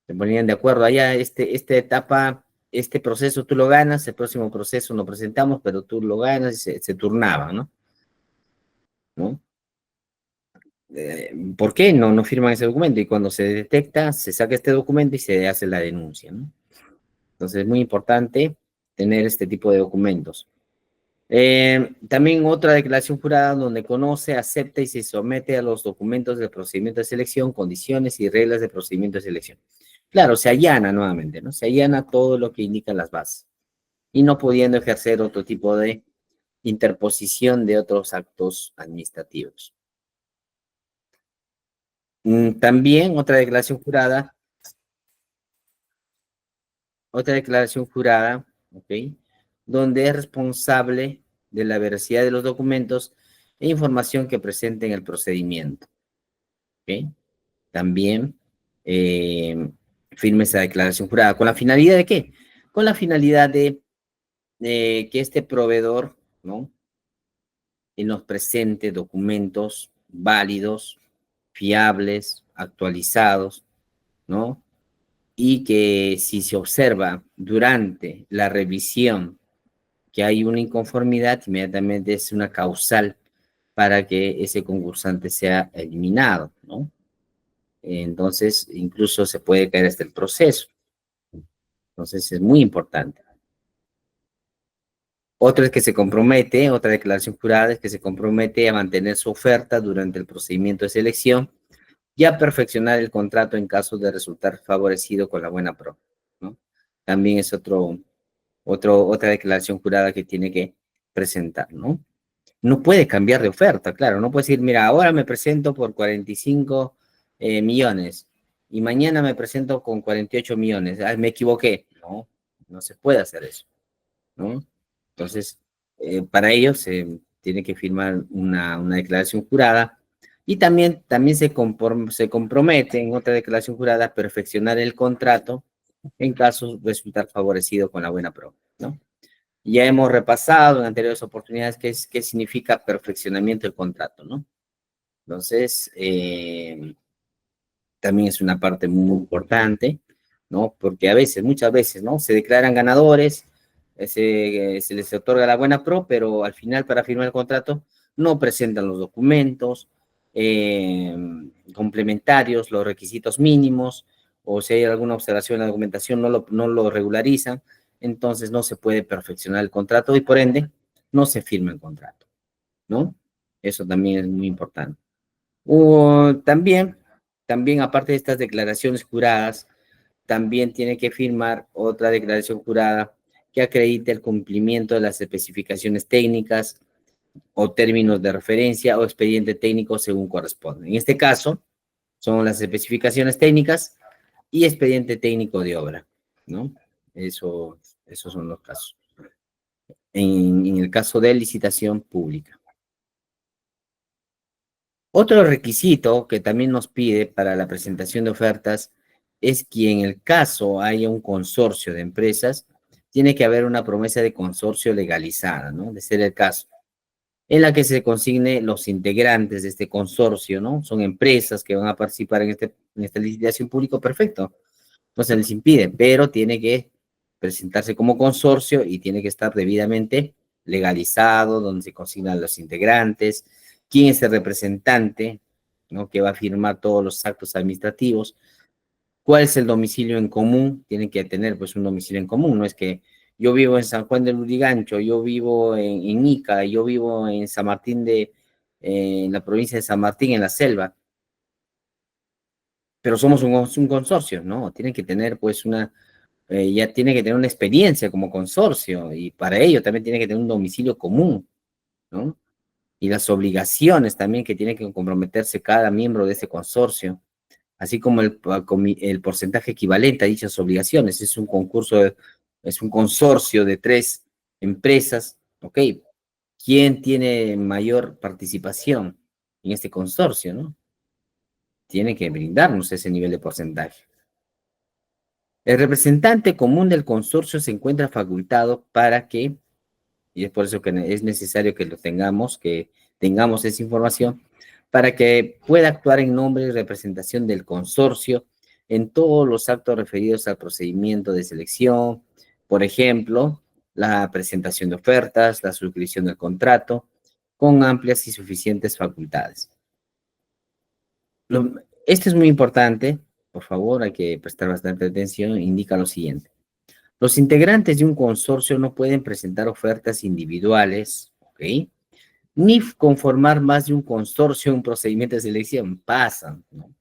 Se ponían de acuerdo, allá esta etapa, este proceso tú lo ganas, el próximo proceso lo presentamos, pero tú lo ganas y se turnaban, ¿no? ¿No? ¿Por qué no firman ese documento? Y cuando se detecta, se saca este documento y se hace la denuncia, ¿no? Entonces es muy importante tener este tipo de documentos. También otra declaración jurada donde conoce, acepta y se somete a los documentos del procedimiento de selección, condiciones y reglas de procedimiento de selección. Claro, se allana nuevamente, ¿no? Se allana todo lo que indican las bases y no pudiendo ejercer otro tipo de interposición de otros actos administrativos. También otra declaración jurada, ¿ok? Donde es responsable de la veracidad de los documentos e información que presenten el procedimiento, ¿ok? También firme esa declaración jurada. ¿Con la finalidad de qué? Con la finalidad de que este proveedor, ¿no? Y nos presente documentos válidos, fiables, actualizados, ¿no? Y que si se observa durante la revisión que hay una inconformidad, inmediatamente es una causal para que ese concursante sea eliminado, ¿no? Entonces, incluso se puede caer hasta el proceso. Entonces, es muy importante. Otro es que se compromete, otra declaración jurada es que se compromete a mantener su oferta durante el procedimiento de selección y a perfeccionar el contrato en caso de resultar favorecido con la buena pro, ¿no? También es otra declaración jurada que tiene que presentar, ¿no? No puede cambiar de oferta, claro, no puede decir, mira, ahora me presento por 45 millones y mañana me presento con 48 millones, ah, me equivoqué, no, no se puede hacer eso, ¿no? Entonces, para ello se tiene que firmar una declaración jurada y también se compromete en otra declaración jurada a perfeccionar el contrato en caso de resultar favorecido con la buena prueba, ¿no? Ya hemos repasado en anteriores oportunidades qué significa perfeccionamiento del contrato, ¿no? Entonces, también es una parte muy importante, ¿no? Porque a veces, muchas veces, ¿no? Se declaran ganadores, se les otorga la buena pro, pero al final para firmar el contrato no presentan los documentos eh, complementarios, los requisitos mínimos, o si hay alguna observación en la documentación no lo regularizan, entonces no se puede perfeccionar el contrato y por ende no se firma el contrato, ¿no? Eso también es muy importante. También, aparte de estas declaraciones juradas, también tiene que firmar otra declaración jurada que acredite el cumplimiento de las especificaciones técnicas o términos de referencia o expediente técnico según corresponde. En este caso, son las especificaciones técnicas y expediente técnico de obra, ¿no? Eso, esos son los casos. En el caso de licitación pública. Otro requisito que también nos pide para la presentación de ofertas es que en el caso haya un consorcio de empresas, tiene que haber una promesa de consorcio legalizada, ¿no? De ser el caso, en la que se consigne los integrantes de este consorcio, ¿no? Son empresas que van a participar en esta licitación pública, perfecto. No se les impide, pero tiene que presentarse como consorcio y tiene que estar debidamente legalizado, donde se consignan los integrantes, quién es el representante, ¿no? Que va a firmar todos los actos administrativos, cuál es el domicilio en común, tienen que tener pues un domicilio en común, no es que yo vivo en San Juan del Lurigancho, yo vivo en Ica, yo vivo en San Martín en la provincia de San Martín, en la selva, pero somos un consorcio, ¿no? Tienen que tener pues ya tiene que tener una experiencia como consorcio y para ello también tiene que tener un domicilio común, ¿no? Y las obligaciones también que tiene que comprometerse cada miembro de ese consorcio, así como el porcentaje equivalente a dichas obligaciones. Es un consorcio de 3 empresas, ¿ok? ¿Quién tiene mayor participación en este consorcio, no? Tiene que brindarnos ese nivel de porcentaje. El representante común del consorcio se encuentra facultado para que, y es por eso que es necesario que tengamos esa información, para que pueda actuar en nombre y representación del consorcio en todos los actos referidos al procedimiento de selección, por ejemplo, la presentación de ofertas, la suscripción del contrato, con amplias y suficientes facultades. Esto es muy importante, por favor, hay que prestar bastante atención, indica lo siguiente. Los integrantes de un consorcio no pueden presentar ofertas individuales, ¿ok? Ni conformar más de un consorcio en un procedimiento de selección. Pasan, ¿no?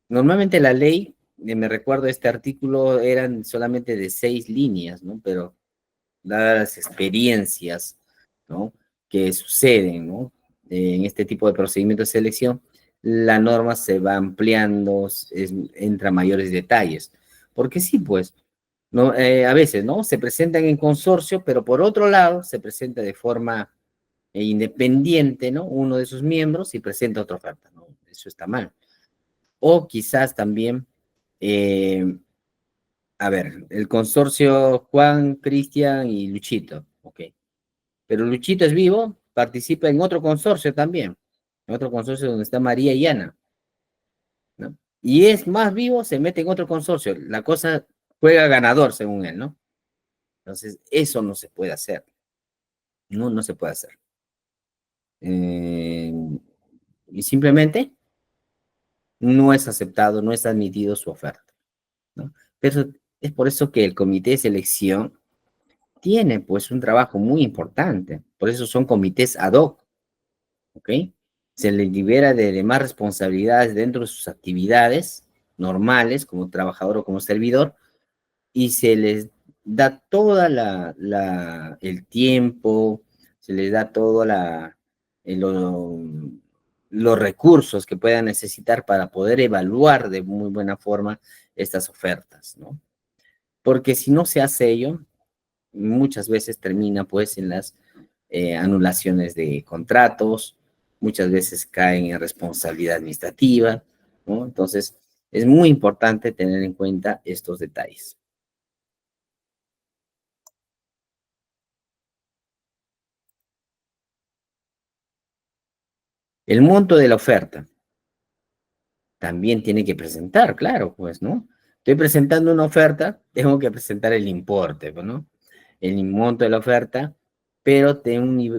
Normalmente la ley, me recuerdo este artículo, eran solamente de 6 líneas, ¿no? Pero dadas las experiencias, ¿no? Que suceden, ¿no? En este tipo de procedimientos de selección, la norma se va ampliando, entra mayores detalles. Porque sí, pues, ¿no? A veces, ¿no? Se presentan en consorcio, pero por otro lado, se presenta de forma independiente, ¿no? Uno de sus miembros y presenta otra oferta, ¿no? Eso está mal. O quizás también, eh, a ver, el consorcio Juan, Cristian y Luchito, ok. Pero Luchito es vivo, participa en otro consorcio también, en otro consorcio donde está María y Ana, ¿no? Y es más vivo, se mete en otro consorcio. La cosa juega ganador, según él, ¿no? Entonces, eso no se puede hacer. No, no se puede hacer. Eh, y simplemente no es aceptado, no es admitido su oferta, ¿no? Pero es por eso que el comité de selección tiene pues un trabajo muy importante. Por eso son comités ad hoc, ¿ok? Se les libera de demás responsabilidades dentro de sus actividades normales, como trabajador o como servidor, y se les da toda el tiempo, se les da todo los recursos que puedan necesitar para poder evaluar de muy buena forma estas ofertas, ¿no? Porque si no se hace ello, muchas veces termina pues en las anulaciones de contratos, muchas veces caen en responsabilidad administrativa, ¿no? Entonces, es muy importante tener en cuenta estos detalles. El monto de la oferta también tiene que presentar, claro, pues, ¿no? Estoy presentando una oferta, tengo que presentar el importe, pues, ¿no? El monto de la oferta, pero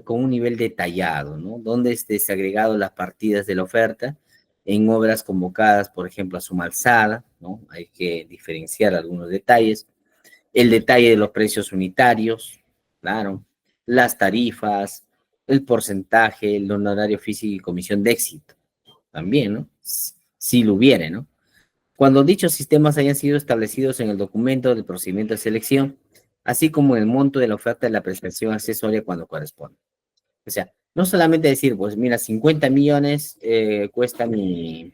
con un nivel detallado, ¿no? Donde esté desagregado las partidas de la oferta en obras convocadas, por ejemplo, a suma alzada, ¿no? Hay que diferenciar algunos detalles. El detalle de los precios unitarios, claro. Las tarifas, el porcentaje, el honorario físico y comisión de éxito también, ¿no? Si lo hubiere, ¿no? Cuando dichos sistemas hayan sido establecidos en el documento del procedimiento de selección, así como el monto de la oferta de la prestación accesoria cuando corresponde. O sea, no solamente decir, pues mira, 50 millones cuesta mi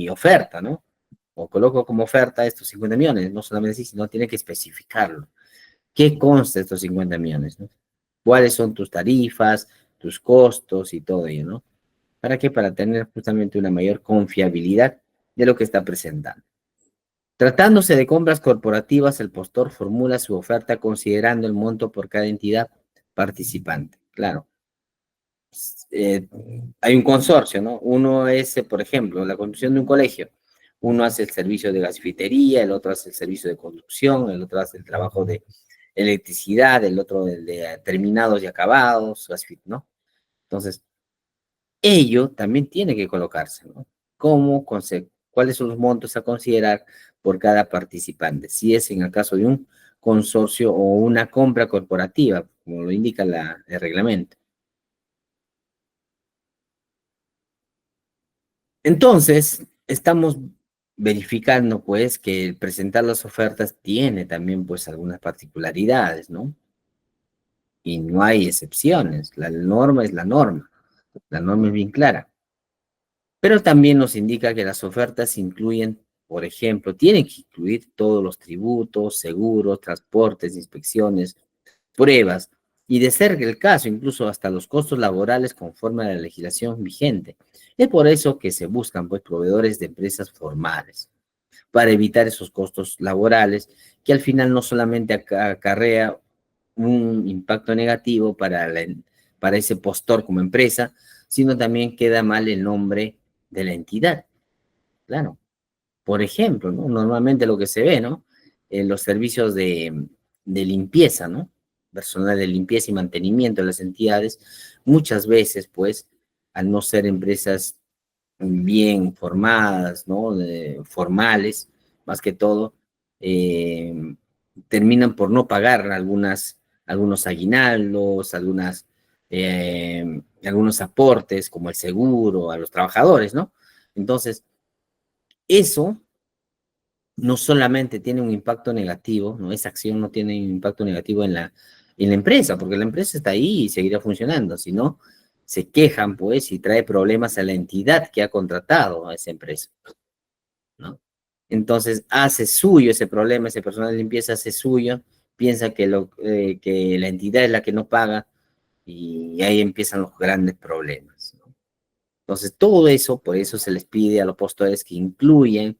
oferta, ¿no? O coloco como oferta estos 50 millones, no solamente así, sino tiene que especificarlo. ¿Qué consta de estos 50 millones, ¿no? ¿Cuáles son tus tarifas, tus costos y todo ello, ¿no? ¿Para qué? Para tener justamente una mayor confiabilidad de lo que está presentando. Tratándose de compras corporativas, el postor formula su oferta considerando el monto por cada entidad participante. Claro, eh, hay un consorcio, ¿no? Uno es, por ejemplo, la construcción de un colegio. Uno hace el servicio de gasfitería, el otro hace el servicio de conducción, el otro hace el trabajo de electricidad, el otro el de terminados y acabados, ¿no? Entonces, ello también tiene que colocarse, ¿no? ¿Cuáles son los montos a considerar por cada participante? Si es en el caso de un consorcio o una compra corporativa, como lo indica el reglamento. Entonces, estamos verificando, pues, que el presentar las ofertas tiene también, pues, algunas particularidades, ¿no? Y no hay excepciones. La norma es la norma. La norma es bien clara. Pero también nos indica que las ofertas incluyen, por ejemplo, tienen que incluir todos los tributos, seguros, transportes, inspecciones, pruebas, y de ser el caso, incluso hasta los costos laborales conforme a la legislación vigente. Es por eso que se buscan, pues, proveedores de empresas formales, para evitar esos costos laborales que al final no solamente acarrea un impacto negativo para ese postor como empresa, sino también queda mal el nombre de la entidad. Claro, por ejemplo, ¿no? Normalmente lo que se ve, ¿no? En los servicios de limpieza, ¿no? Personal de limpieza y mantenimiento de las entidades, muchas veces, pues, al no ser empresas bien formadas, ¿no? Formales, más que todo, eh, terminan por no pagar algunos aguinaldos, algunos aportes, como el seguro a los trabajadores, ¿no? Entonces, eso no solamente tiene un impacto negativo, ¿no? Esa acción no tiene un impacto negativo en la empresa, porque la empresa está ahí y seguirá funcionando, sino se quejan, pues, y trae problemas a la entidad que ha contratado a esa empresa, ¿no? Entonces, hace suyo ese problema, ese personal de limpieza hace suyo, piensa que la entidad es la que no paga y ahí empiezan los grandes problemas, ¿no? Entonces, todo eso, por eso se les pide a los postores que incluyan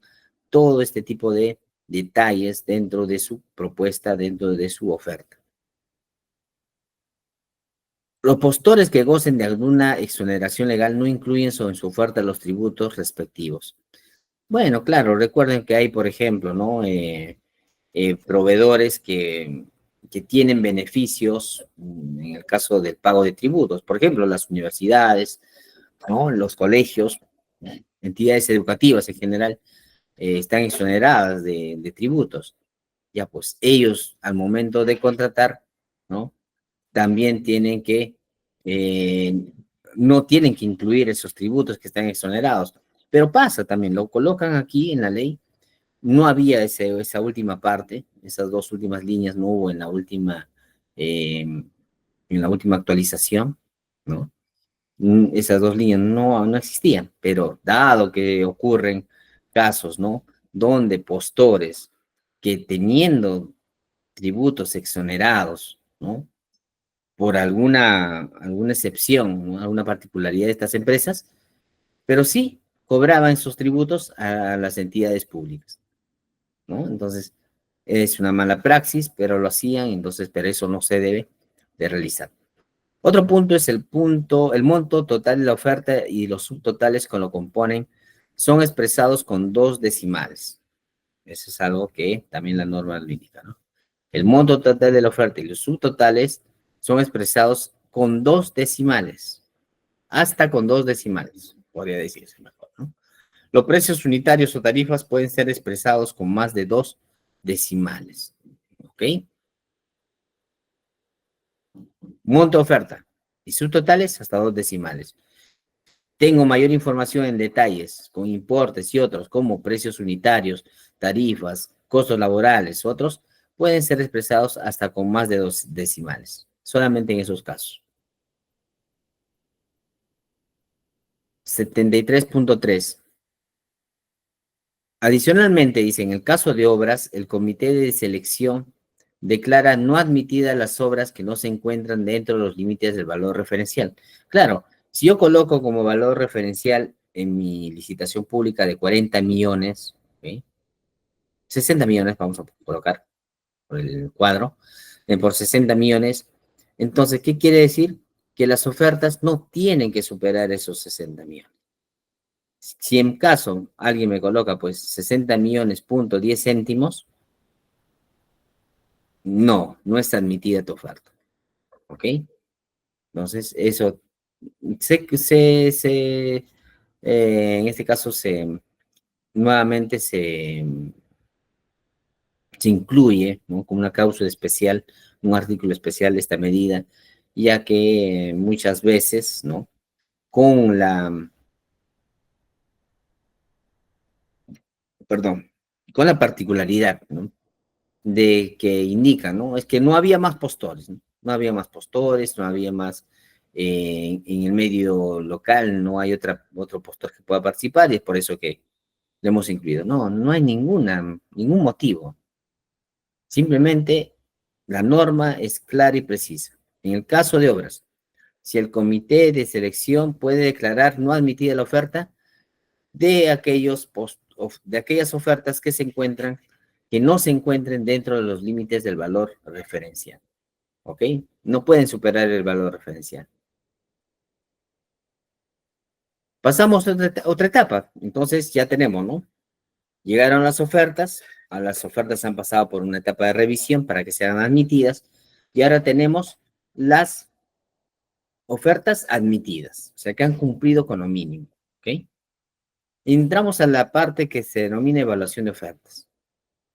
todo este tipo de detalles dentro de su propuesta, dentro de su oferta. Los postores que gocen de alguna exoneración legal no incluyen en su oferta los tributos respectivos. Bueno, claro, recuerden que hay, por ejemplo, ¿no? Proveedores que tienen beneficios en el caso del pago de tributos. Por ejemplo, las universidades, ¿no? Los colegios, entidades educativas en general, están exoneradas de tributos. ya pues ellos al momento de contratar, ¿no? También tienen que, no tienen que incluir esos tributos que están exonerados. Pero pasa también, lo colocan aquí en la ley, no había esa última parte, esas dos últimas líneas no hubo en la última actualización, ¿no? Esas dos líneas no existían, pero dado que ocurren casos, ¿no? Donde postores que teniendo tributos exonerados, ¿no? Por alguna excepción, ¿no? Alguna particularidad de estas empresas, pero sí cobraban sus tributos a las entidades públicas, ¿no? Entonces, es una mala praxis, pero lo hacían, entonces, pero eso no se debe de realizar. Otro punto es el monto total de la oferta y los subtotales que lo componen son expresados con dos decimales. Eso es algo que también la norma lo indica, ¿no? El monto total de la oferta y los subtotales son expresados con dos decimales, hasta con dos decimales, podría decirse mejor, ¿no? Los precios unitarios o tarifas pueden ser expresados con más de dos decimales, ¿ok? Monto oferta y subtotales hasta dos decimales. Tengo mayor información en detalles, con importes y otros, como precios unitarios, tarifas, costos laborales, otros, pueden ser expresados hasta con más de dos decimales, solamente en esos casos. 73.3. Adicionalmente, dice, en el caso de obras, el comité de selección declara no admitidas las obras que no se encuentran dentro de los límites del valor referencial. Claro, si yo coloco como valor referencial en mi licitación pública de 40 millones, ¿ok? 60 millones vamos a colocar por el cuadro, por 60 millones, entonces, ¿qué quiere decir? Que las ofertas no tienen que superar esos 60 millones. Si en caso alguien me coloca pues 60 millones punto 10 céntimos, no está admitida tu oferta, ¿ok? Entonces, eso, en este caso nuevamente se incluye, ¿no? Como una cláusula especial, un artículo especial de esta medida, ya que muchas veces, ¿no? Con perdón, con la particularidad, ¿no? De que indica, ¿no? Es que no había más postores, ¿no? No había más postores, no había más, en el medio local, no hay otro postor que pueda participar y es por eso que lo hemos incluido. No hay ningún motivo. Simplemente la norma es clara y precisa. En el caso de obras, si el comité de selección puede declarar no admitida la oferta de de aquellas ofertas que no se encuentren dentro de los límites del valor referencial, ¿ok? No pueden superar el valor referencial. Pasamos a otra etapa, entonces ya tenemos, ¿no? Llegaron las ofertas, a las ofertas han pasado por una etapa de revisión para que sean admitidas, y ahora tenemos las ofertas admitidas, o sea, que han cumplido con lo mínimo, ¿ok? Entramos a la parte que se denomina evaluación de ofertas.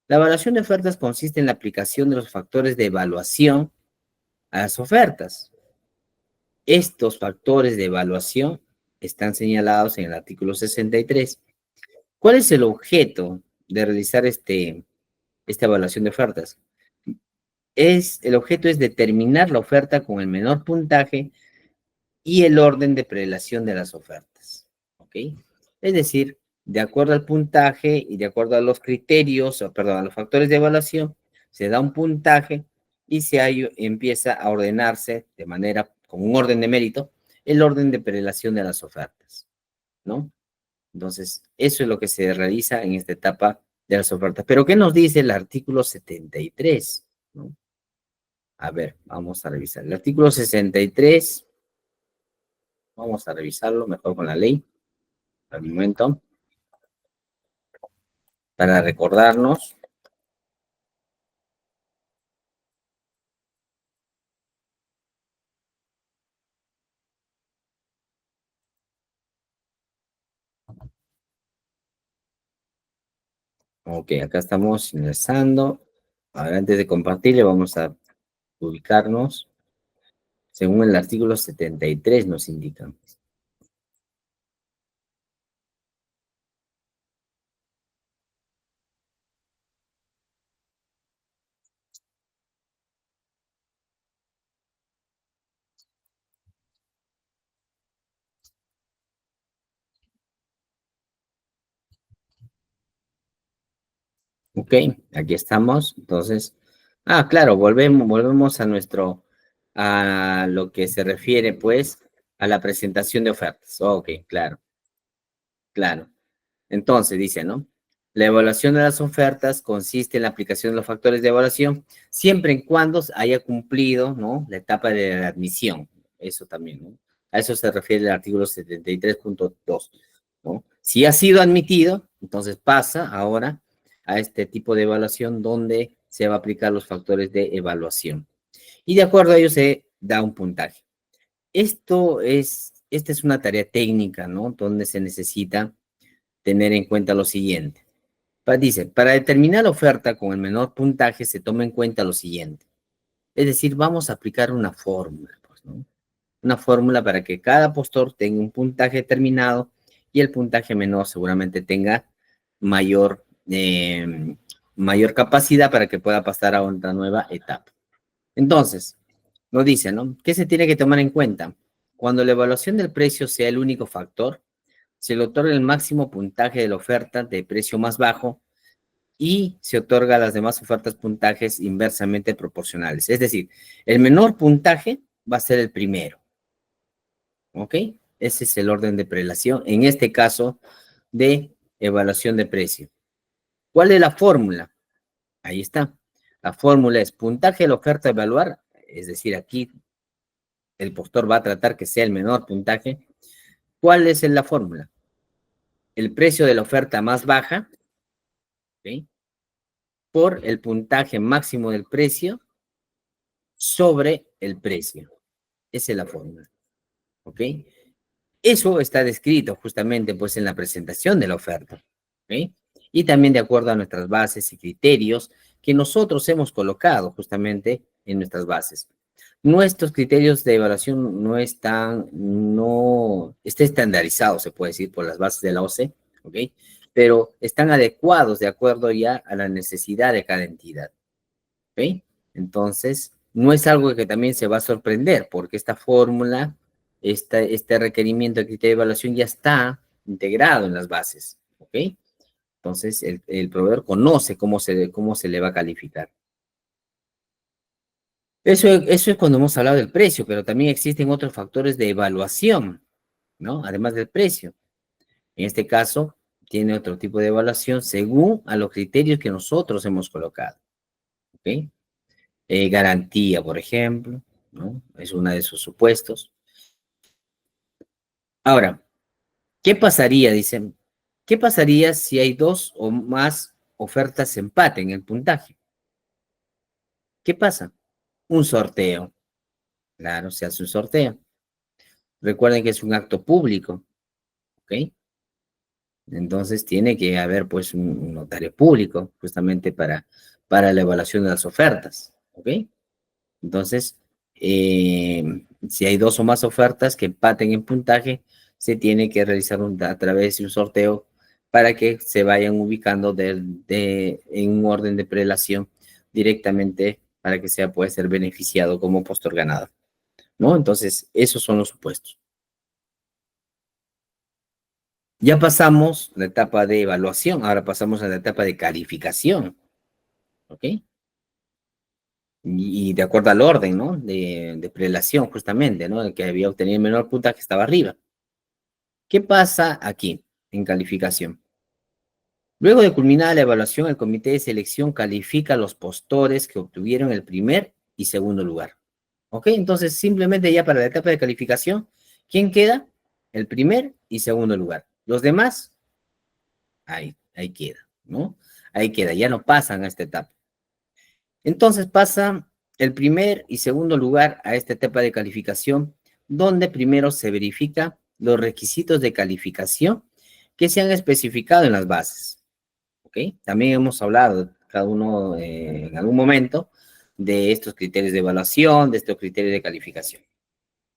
La evaluación de ofertas consiste en la aplicación de los factores de evaluación a las ofertas. Estos factores de evaluación están señalados en el artículo 63. ¿Cuál es el objeto de realizar esta evaluación de ofertas? El objeto es determinar la oferta con el menor puntaje y el orden de prelación de las ofertas, ¿ok? Es decir, de acuerdo al puntaje y de acuerdo a los criterios, o perdón, a los factores de evaluación, se da un puntaje y empieza a ordenarse de manera, con un orden de mérito, el orden de prelación de las ofertas, ¿no? Entonces, eso es lo que se realiza en esta etapa de las ofertas. Pero, ¿qué nos dice el artículo 73? ¿No? A ver, vamos a revisar. El artículo 63, vamos a revisarlo mejor con la ley, al momento, para recordarnos. Ok, acá estamos ingresando. Ahora, antes de compartirle, vamos a ubicarnos según el artículo 73 nos indica. Ok, aquí estamos. Entonces, claro, volvemos a lo que se refiere, pues, a la presentación de ofertas. Ok, claro, claro. Entonces, dice, ¿no? La evaluación de las ofertas consiste en la aplicación de los factores de evaluación siempre y cuando haya cumplido, ¿no? La etapa de la admisión. Eso también, ¿no? A eso se refiere el artículo 73.2, ¿no? Si ha sido admitido, entonces pasa ahora a este tipo de evaluación donde se va a aplicar los factores de evaluación. Y de acuerdo a ello se da un puntaje. Esta es una tarea técnica, ¿no? Donde se necesita tener en cuenta lo siguiente. Dice, para determinar la oferta con el menor puntaje se toma en cuenta lo siguiente. Es decir, vamos a aplicar una fórmula, pues, ¿no? Una fórmula para que cada postor tenga un puntaje determinado y el puntaje menor seguramente tenga mayor, mayor capacidad para que pueda pasar a otra nueva etapa. Entonces, nos dice, ¿no? ¿Qué se tiene que tomar en cuenta? Cuando la evaluación del precio sea el único factor, se le otorga el máximo puntaje de la oferta de precio más bajo y se otorga a las demás ofertas puntajes inversamente proporcionales. Es decir, el menor puntaje va a ser el primero, ¿ok? Ese es el orden de prelación, en este caso de evaluación de precio. ¿Cuál es la fórmula? Ahí está. La fórmula es puntaje de la oferta a evaluar, es decir, aquí el postor va a tratar que sea el menor puntaje. ¿Cuál es la fórmula? El precio de la oferta más baja, ¿ok? Por el puntaje máximo del precio sobre el precio. Esa es la fórmula, ¿ok? Eso está descrito justamente pues en la presentación de la oferta, ¿ok? Y también de acuerdo a nuestras bases y criterios que nosotros hemos colocado justamente en nuestras bases. Nuestros criterios de evaluación no está estandarizado, se puede decir, por las bases de la OCE, ¿ok? Pero están adecuados de acuerdo ya a la necesidad de cada entidad, ¿ok? Entonces, no es algo que también se va a sorprender, porque esta fórmula, este requerimiento de criterio de evaluación ya está integrado en las bases, ¿ok? Entonces, el proveedor conoce cómo se le va a calificar. Eso es cuando hemos hablado del precio, pero también existen otros factores de evaluación, ¿no? Además del precio. En este caso, tiene otro tipo de evaluación según a los criterios que nosotros hemos colocado, ¿ok? Garantía, por ejemplo, ¿no? Es uno de esos supuestos. Ahora, ¿qué pasaría? Dicen, ¿qué pasaría si hay dos o más ofertas empate en el puntaje? ¿Qué pasa? Un sorteo. Claro, se hace un sorteo. Recuerden que es un acto público, ¿ok? Entonces tiene que haber pues un notario público justamente para la evaluación de las ofertas, ¿ok? Entonces, si hay dos o más ofertas que empaten en puntaje, se tiene que realizar a través de un sorteo para que se vayan ubicando en un orden de prelación directamente para que pueda ser beneficiado como postor ganador, ¿no? Entonces, esos son los supuestos. Ya pasamos la etapa de evaluación, ahora pasamos a la etapa de calificación, ¿ok? Y de acuerdo al orden, ¿no? De prelación, justamente, ¿no? El que había obtenido el menor puntaje estaba arriba. ¿Qué pasa aquí en calificación? Luego de culminar la evaluación, el comité de selección califica a los postores que obtuvieron el primer y segundo lugar. ¿Ok? Entonces, simplemente ya para la etapa de calificación, ¿quién queda? El primer y segundo lugar. Los demás, ahí queda, ¿no? Ahí queda, ya no pasan a esta etapa. Entonces pasa el primer y segundo lugar a esta etapa de calificación, donde primero se verifica los requisitos de calificación que se han especificado en las bases. ¿Ok? También hemos hablado cada uno en algún momento, de estos criterios de evaluación, de estos criterios de calificación.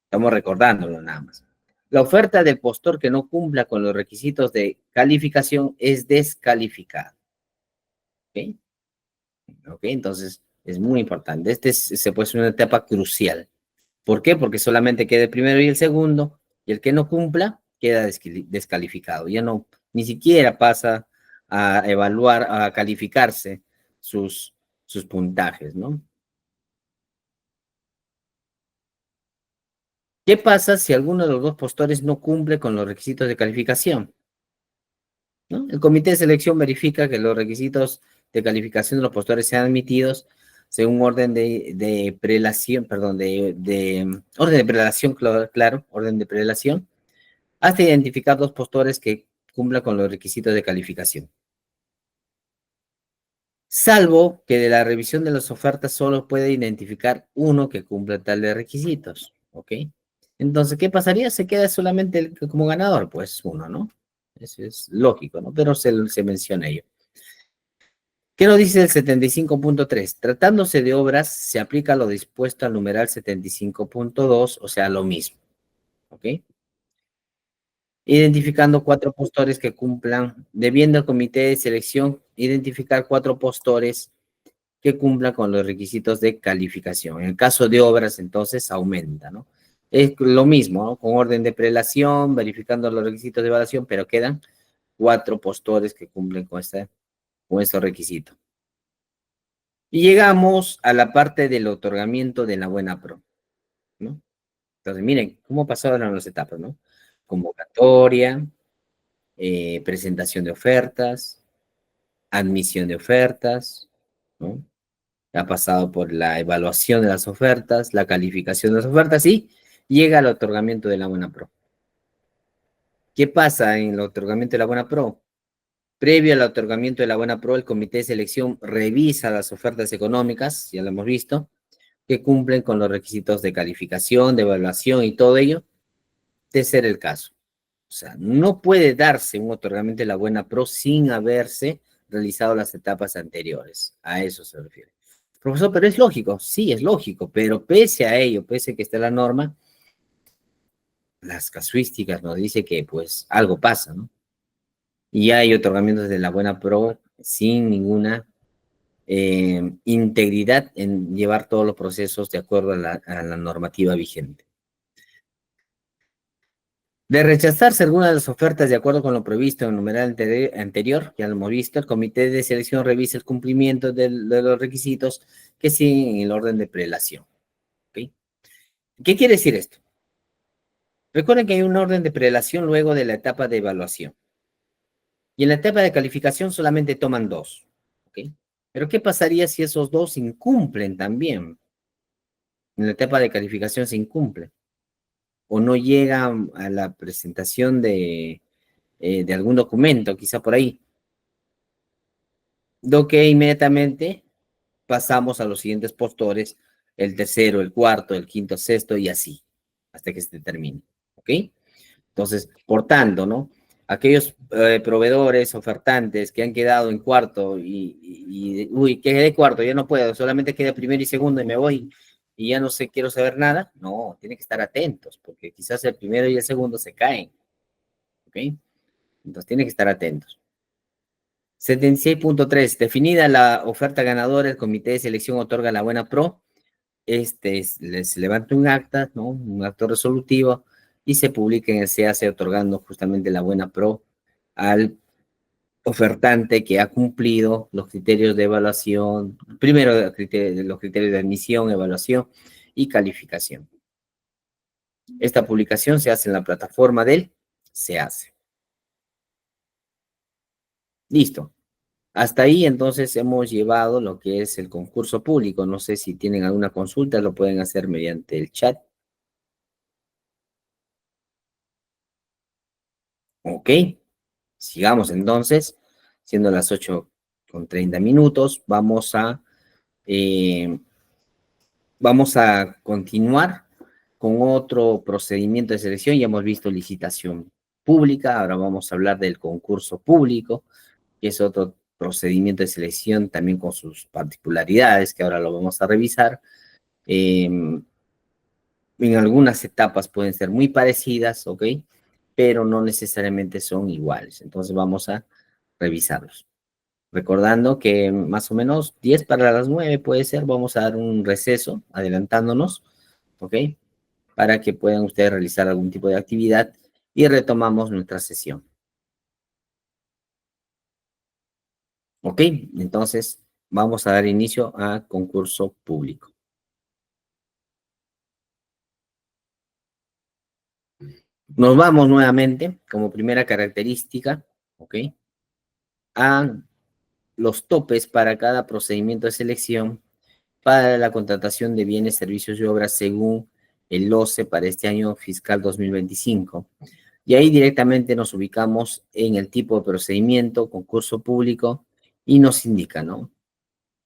Estamos recordándolo nada más. La oferta del postor que no cumpla con los requisitos de calificación es descalificada. ¿Ok? ¿Ok? Entonces, es muy importante. Se puede ser una etapa crucial. ¿Por qué? Porque solamente queda el primero y el segundo, y el que no cumpla queda descalificado. Ya no, ni siquiera pasa a evaluar, a calificarse sus puntajes, ¿no? ¿Qué pasa si alguno de los dos postores no cumple con los requisitos de calificación? ¿No? El comité de selección verifica que los requisitos de calificación de los postores sean admitidos según orden de prelación, perdón, orden de prelación, claro, orden de prelación, hasta identificar dos postores que cumplan con los requisitos de calificación. Salvo que de la revisión de las ofertas solo puede identificar uno que cumpla tales requisitos, ¿ok? Entonces, ¿qué pasaría? Se queda solamente como ganador, pues uno, ¿no? Eso es lógico, ¿no? Pero se menciona ello. ¿Qué nos dice el 75.3? Tratándose de obras, se aplica lo dispuesto al numeral 75.2, o sea, lo mismo, ¿ok? Identificando cuatro postores que cumplan, debiendo el comité de selección identificar cuatro postores que cumplan con los requisitos de calificación. En el caso de obras, entonces, aumenta, ¿no? Es lo mismo, ¿no? Con orden de prelación, verificando los requisitos de evaluación, pero quedan cuatro postores que cumplen con estos requisitos. Y llegamos a la parte del otorgamiento de la buena pro, ¿no? Entonces, miren, cómo pasaron las etapas, ¿no? Convocatoria, presentación de ofertas, admisión de ofertas, ¿no? Ha pasado por la evaluación de las ofertas, la calificación de las ofertas y llega al otorgamiento de la buena pro. ¿Qué pasa en el otorgamiento de la buena pro? Previo al otorgamiento de la buena pro, el comité de selección revisa las ofertas económicas, ya lo hemos visto, que cumplen con los requisitos de calificación, de evaluación y todo ello, de ser el caso. O sea, no puede darse un otorgamiento de la buena pro sin haberse realizado las etapas anteriores. A eso se refiere. Profesor, pero es lógico. Sí, es lógico, pero pese a ello, pese a que esté la norma, las casuísticas nos dice que pues algo pasa, ¿no? Y hay otorgamientos de la buena pro sin ninguna integridad en llevar todos los procesos de acuerdo a la normativa vigente. De rechazarse alguna de las ofertas de acuerdo con lo previsto en el numeral anterior, ya lo hemos visto, el comité de selección revisa el cumplimiento de los requisitos que siguen en el orden de prelación. ¿Okay? ¿Qué quiere decir esto? Recuerden que hay un orden de prelación luego de la etapa de evaluación. Y en la etapa de calificación solamente toman dos. ¿Okay? Pero ¿qué pasaría si esos dos incumplen también? En la etapa de calificación se incumple. O no llega a la presentación de algún documento, quizá por ahí. Lo que inmediatamente pasamos a los siguientes postores, el tercero, el cuarto, el quinto, sexto y así, hasta que se termine. ¿Ok? Entonces, por tanto, ¿no? Aquellos proveedores, ofertantes que han quedado en cuarto uy, quedé cuarto, ya no puedo, solamente queda primero y segundo y me voy y ya no sé, quiero saber nada. No, tienen que estar atentos, porque quizás el primero y el segundo se caen. ¿Ok? Entonces, tienen que estar atentos. 76.3. Definida la oferta ganadora, el comité de selección otorga la buena pro. Se levanta un acta, ¿no? Un acto resolutivo y se publica en el CAC otorgando justamente la buena pro al ofertante que ha cumplido los criterios de evaluación, primero los criterios de admisión, evaluación y calificación. Esta publicación se hace en la plataforma del CAC. Listo. Hasta ahí entonces hemos llevado lo que es el concurso público. No sé si tienen alguna consulta, lo pueden hacer mediante el chat. Ok, sigamos entonces, siendo las 8:30, eh, vamos a continuar con otro procedimiento de selección. Ya hemos visto licitación pública, ahora vamos a hablar del concurso público, que es otro procedimiento de selección también con sus particularidades, que ahora lo vamos a revisar. En algunas etapas pueden ser muy parecidas, ¿ok? Pero no necesariamente son iguales. Entonces vamos a revisarlos. Recordando que más o menos 10 para las 9 puede ser, vamos a dar un receso, adelantándonos, ¿ok? Para que puedan ustedes realizar algún tipo de actividad y retomamos nuestra sesión. ¿Ok? Entonces, vamos a dar inicio a concurso público. Nos vamos nuevamente, como primera característica, ¿ok? A los topes para cada procedimiento de selección para la contratación de bienes, servicios y obras según el LOCE para este año fiscal 2025. Y ahí directamente nos ubicamos en el tipo de procedimiento, concurso público, y nos indica, ¿no?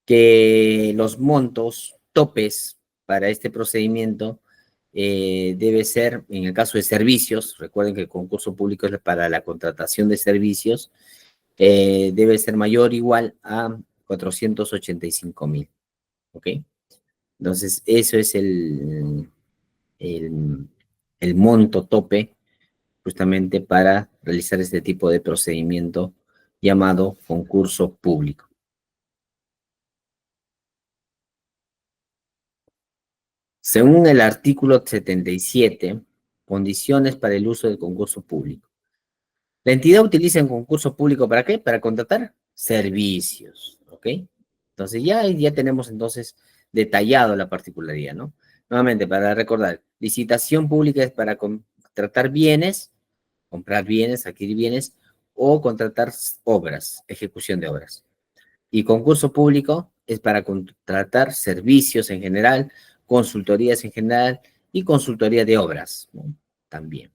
Que los montos topes para este procedimiento debe ser, en el caso de servicios, recuerden que el concurso público es para la contratación de servicios, debe ser mayor o igual a 485,000, ¿ok? Entonces, eso es el monto tope justamente para realizar este tipo de procedimiento llamado concurso público. Según el artículo 77, condiciones para el uso del concurso público. La entidad utiliza un concurso público ¿para qué? Para contratar servicios, ¿ok? Entonces ya tenemos entonces detallado la particularidad, ¿no? Nuevamente, para recordar, licitación pública es para contratar bienes, comprar bienes, adquirir bienes, o contratar obras, ejecución de obras. Y concurso público es para contratar servicios en general, consultorías en general y consultoría de obras, ¿no? También.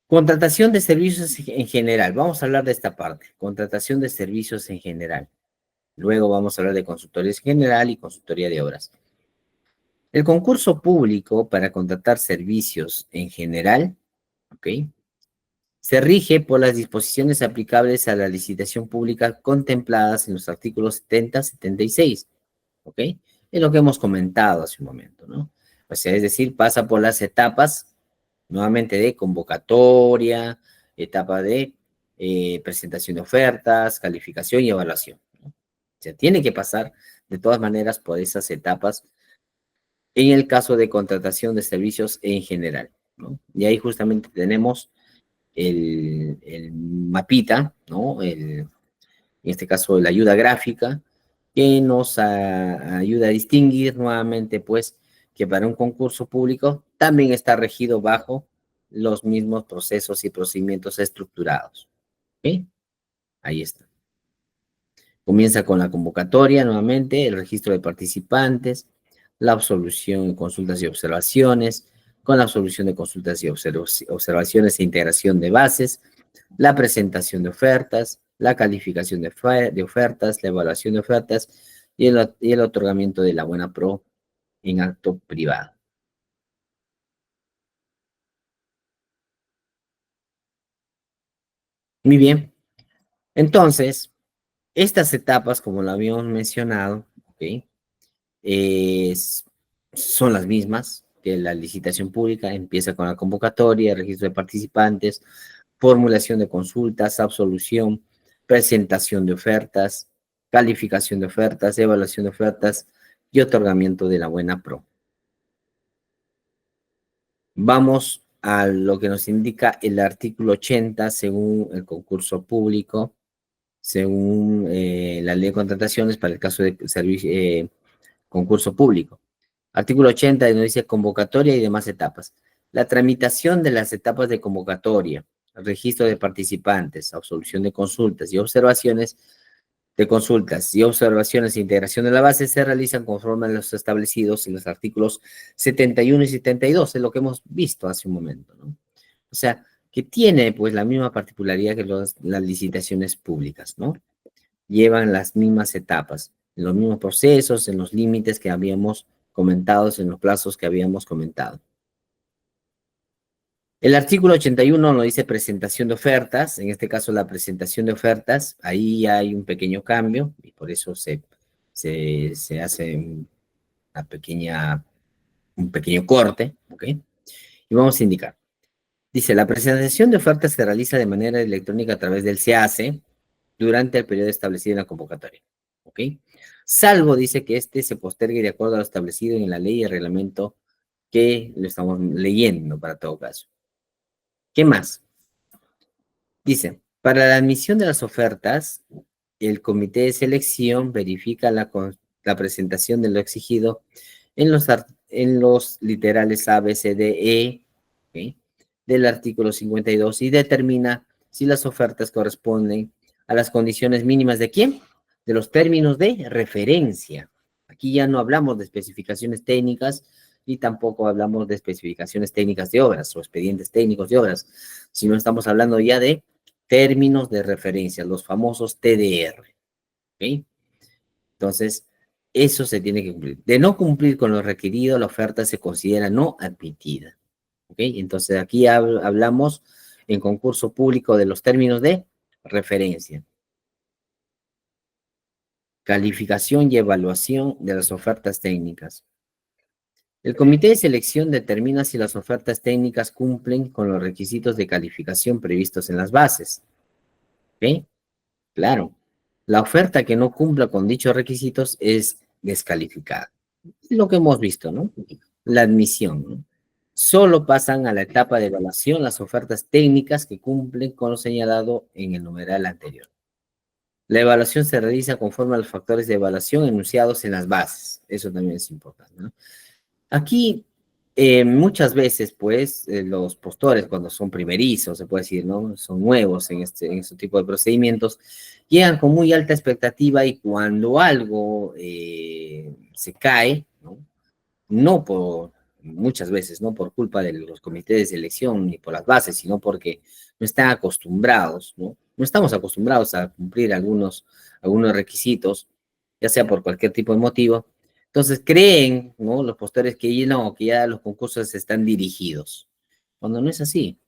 Contratación de servicios en general. Vamos a hablar de esta parte. Contratación de servicios en general. Luego vamos a hablar de consultorías en general y consultoría de obras. El concurso público para contratar servicios en general, ¿ok? Se rige por las disposiciones aplicables a la licitación pública contempladas en los artículos 70, 76, ¿ok? Es lo que hemos comentado hace un momento, ¿no? O sea, es decir, pasa por las etapas, nuevamente, de convocatoria, etapa de presentación de ofertas, calificación y evaluación, ¿no? O sea, tiene que pasar de todas maneras por esas etapas en el caso de contratación de servicios en general, ¿no? Y ahí justamente tenemos el mapita, ¿no? En este caso, la ayuda gráfica, que nos ayuda a distinguir nuevamente, pues, que para un concurso público también está regido bajo los mismos procesos y procedimientos estructurados. ¿Ok? Ahí está. Comienza con la convocatoria, nuevamente, el registro de participantes, la absolución, consultas y observaciones, con la absolución de consultas y observaciones e integración de bases, la presentación de ofertas, la calificación de ofertas, la evaluación de ofertas y el otorgamiento de la buena pro en acto privado. Muy bien. Entonces, estas etapas, como lo habíamos mencionado, ¿ok? Es- son las mismas que la licitación pública, empieza con la convocatoria, registro de participantes, formulación de consultas, absolución, presentación de ofertas, calificación de ofertas, evaluación de ofertas y otorgamiento de la buena pro. Vamos a lo que nos indica el artículo 80 según el concurso público, según la ley de contrataciones para el caso de servicio, concurso público. Artículo 80 nos dice convocatoria y demás etapas. La tramitación de las etapas de convocatoria, registro de participantes, absolución de consultas y observaciones de consultas y observaciones e integración de la base se realizan conforme a los establecidos en los artículos 71 y 72, es lo que hemos visto hace un momento, ¿no? O sea, que tiene pues la misma particularidad que las licitaciones públicas, ¿no? Llevan las mismas etapas, en los mismos procesos, en los límites que habíamos comentado, en los plazos que habíamos comentado. El artículo 81 nos dice presentación de ofertas, en este caso la presentación de ofertas, ahí hay un pequeño cambio y por eso se hace un pequeño corte, ¿ok? Y vamos a indicar. Dice, la presentación de ofertas se realiza de manera electrónica a través del SEACE durante el periodo establecido en la convocatoria, ¿ok? Salvo, dice, que este se postergue de acuerdo a lo establecido en la ley y el reglamento que lo estamos leyendo para todo caso. ¿Qué más? Dice, para la admisión de las ofertas, el comité de selección verifica la presentación de lo exigido en los literales A, B, C, D, E, ¿ok? Del artículo 52 y determina si las ofertas corresponden a las condiciones mínimas de quién, de los términos de referencia. Aquí ya no hablamos de especificaciones técnicas y tampoco hablamos de especificaciones técnicas de obras o expedientes técnicos de obras, sino estamos hablando ya de términos de referencia, los famosos TDR. ¿Ok? Entonces, eso se tiene que cumplir. De no cumplir con lo requerido, la oferta se considera no admitida. ¿Ok? Entonces, aquí hablamos en concurso público de los términos de referencia. Calificación y evaluación de las ofertas técnicas. El comité de selección determina si las ofertas técnicas cumplen con los requisitos de calificación previstos en las bases. ¿Ok? Claro. La oferta que no cumpla con dichos requisitos es descalificada. Lo que hemos visto, ¿no? La admisión, ¿no? Solo pasan a la etapa de evaluación las ofertas técnicas que cumplen con lo señalado en el numeral anterior. La evaluación se realiza conforme a los factores de evaluación enunciados en las bases. Eso también es importante, ¿no? Aquí, muchas veces, pues, los postores, cuando son primerizos, se puede decir, ¿no? Son nuevos en este tipo de procedimientos, llegan con muy alta expectativa y cuando algo se cae, ¿no? No por, muchas veces, no por culpa de los comités de selección ni por las bases, sino porque no están acostumbrados, ¿no? No estamos acostumbrados a cumplir algunos requisitos, ya sea por cualquier tipo de motivo. Entonces creen, ¿no? Los postores que ya los concursos están dirigidos, cuando no es así.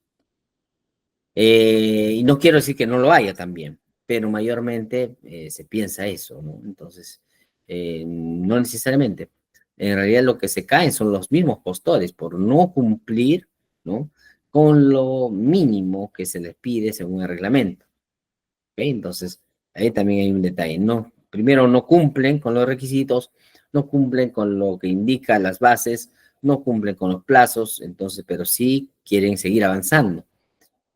Y no quiero decir que no lo haya también, pero mayormente se piensa eso, ¿no? Entonces, no necesariamente. En realidad lo que se caen son los mismos postores por no cumplir, ¿no? Con lo mínimo que se les pide según el reglamento. ¿Ok? Entonces, ahí también hay un detalle, ¿no? Primero, no cumplen con los requisitos, no cumplen con lo que indica las bases, no cumplen con los plazos, entonces, pero sí quieren seguir avanzando.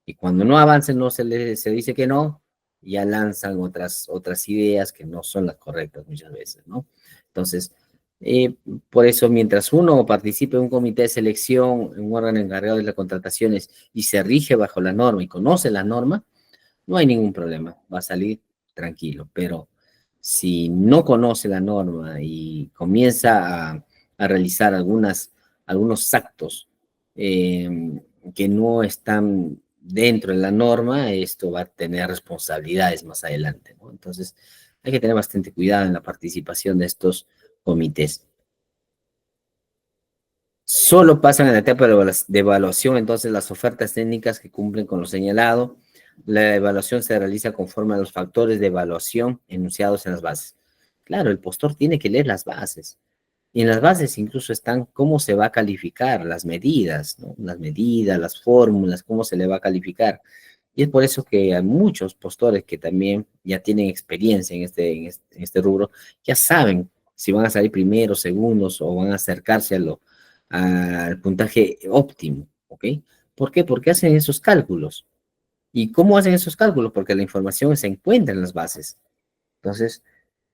Y cuando no avancen, se dice que no, ya lanzan otras ideas que no son las correctas muchas veces, ¿no? Entonces, eh, por eso, mientras uno participe en un comité de selección, en un órgano encargado de las contrataciones y se rige bajo la norma y conoce la norma, no hay ningún problema, va a salir tranquilo. Pero si no conoce la norma y comienza a realizar algunos actos que no están dentro de la norma, esto va a tener responsabilidades más adelante, ¿no? Entonces, hay que tener bastante cuidado en la participación de estos comités. Solo pasan a la etapa de evaluación, entonces, las ofertas técnicas que cumplen con lo señalado. La evaluación se realiza conforme a los factores de evaluación enunciados en las bases. Claro, el postor tiene que leer las bases. Y en las bases incluso están cómo se va a calificar, las medidas, ¿no? Las medidas, las fórmulas, cómo se le va a calificar. Y es por eso que hay muchos postores que también ya tienen experiencia en este rubro, ya saben si van a salir primeros, segundos o van a acercarse al puntaje óptimo, ¿ok? ¿Por qué? Porque hacen esos cálculos. ¿Y cómo hacen esos cálculos? Porque la información se encuentra en las bases. Entonces,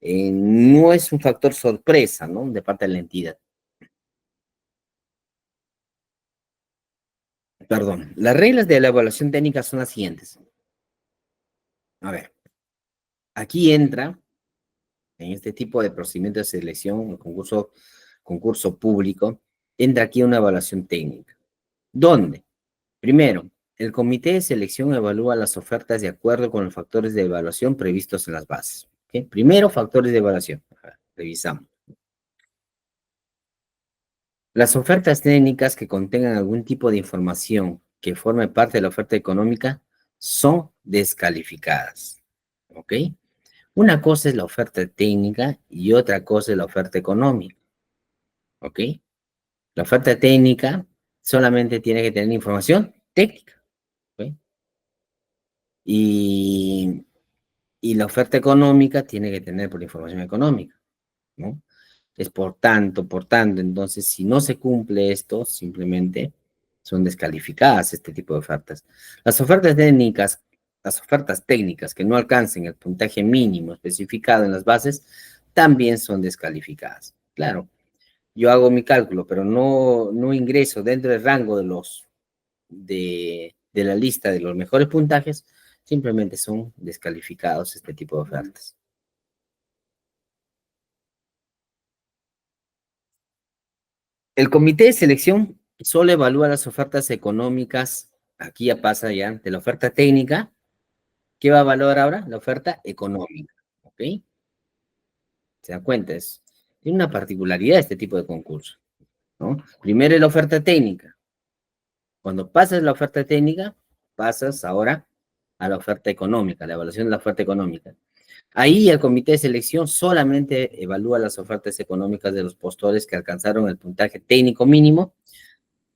no es un factor sorpresa, ¿no? De parte de la entidad. Perdón, las reglas de la evaluación técnica son las siguientes. A ver, aquí entra, en este tipo de procedimiento de selección, concurso público, entra aquí una evaluación técnica. ¿Dónde? Primero, el comité de selección evalúa las ofertas de acuerdo con los factores de evaluación previstos en las bases. ¿Ok? Primero, factores de evaluación. Revisamos. Las ofertas técnicas que contengan algún tipo de información que forme parte de la oferta económica son descalificadas. ¿Ok? Una cosa es la oferta técnica y otra cosa es la oferta económica. ¿Ok? La oferta técnica solamente tiene que tener información técnica. ¿Ok? Y, y la oferta económica tiene que tener por información económica, ¿no? Es por tanto, entonces, si no se cumple esto, simplemente son descalificadas este tipo de ofertas. Las ofertas técnicas que no alcancen el puntaje mínimo especificado en las bases, también son descalificadas. Claro, yo hago mi cálculo, pero no ingreso dentro del rango de la lista de los mejores puntajes, simplemente son descalificados este tipo de ofertas. El comité de selección solo evalúa las ofertas económicas, aquí ya pasa ya, de la oferta técnica. ¿Qué va a evaluar ahora? La oferta económica, ¿ok? Se da cuenta, tiene una particularidad este tipo de concurso, ¿no? Primero es la oferta técnica. Cuando pasas la oferta técnica, pasas ahora a la oferta económica, la evaluación de la oferta económica. Ahí el comité de selección solamente evalúa las ofertas económicas de los postores que alcanzaron el puntaje técnico mínimo,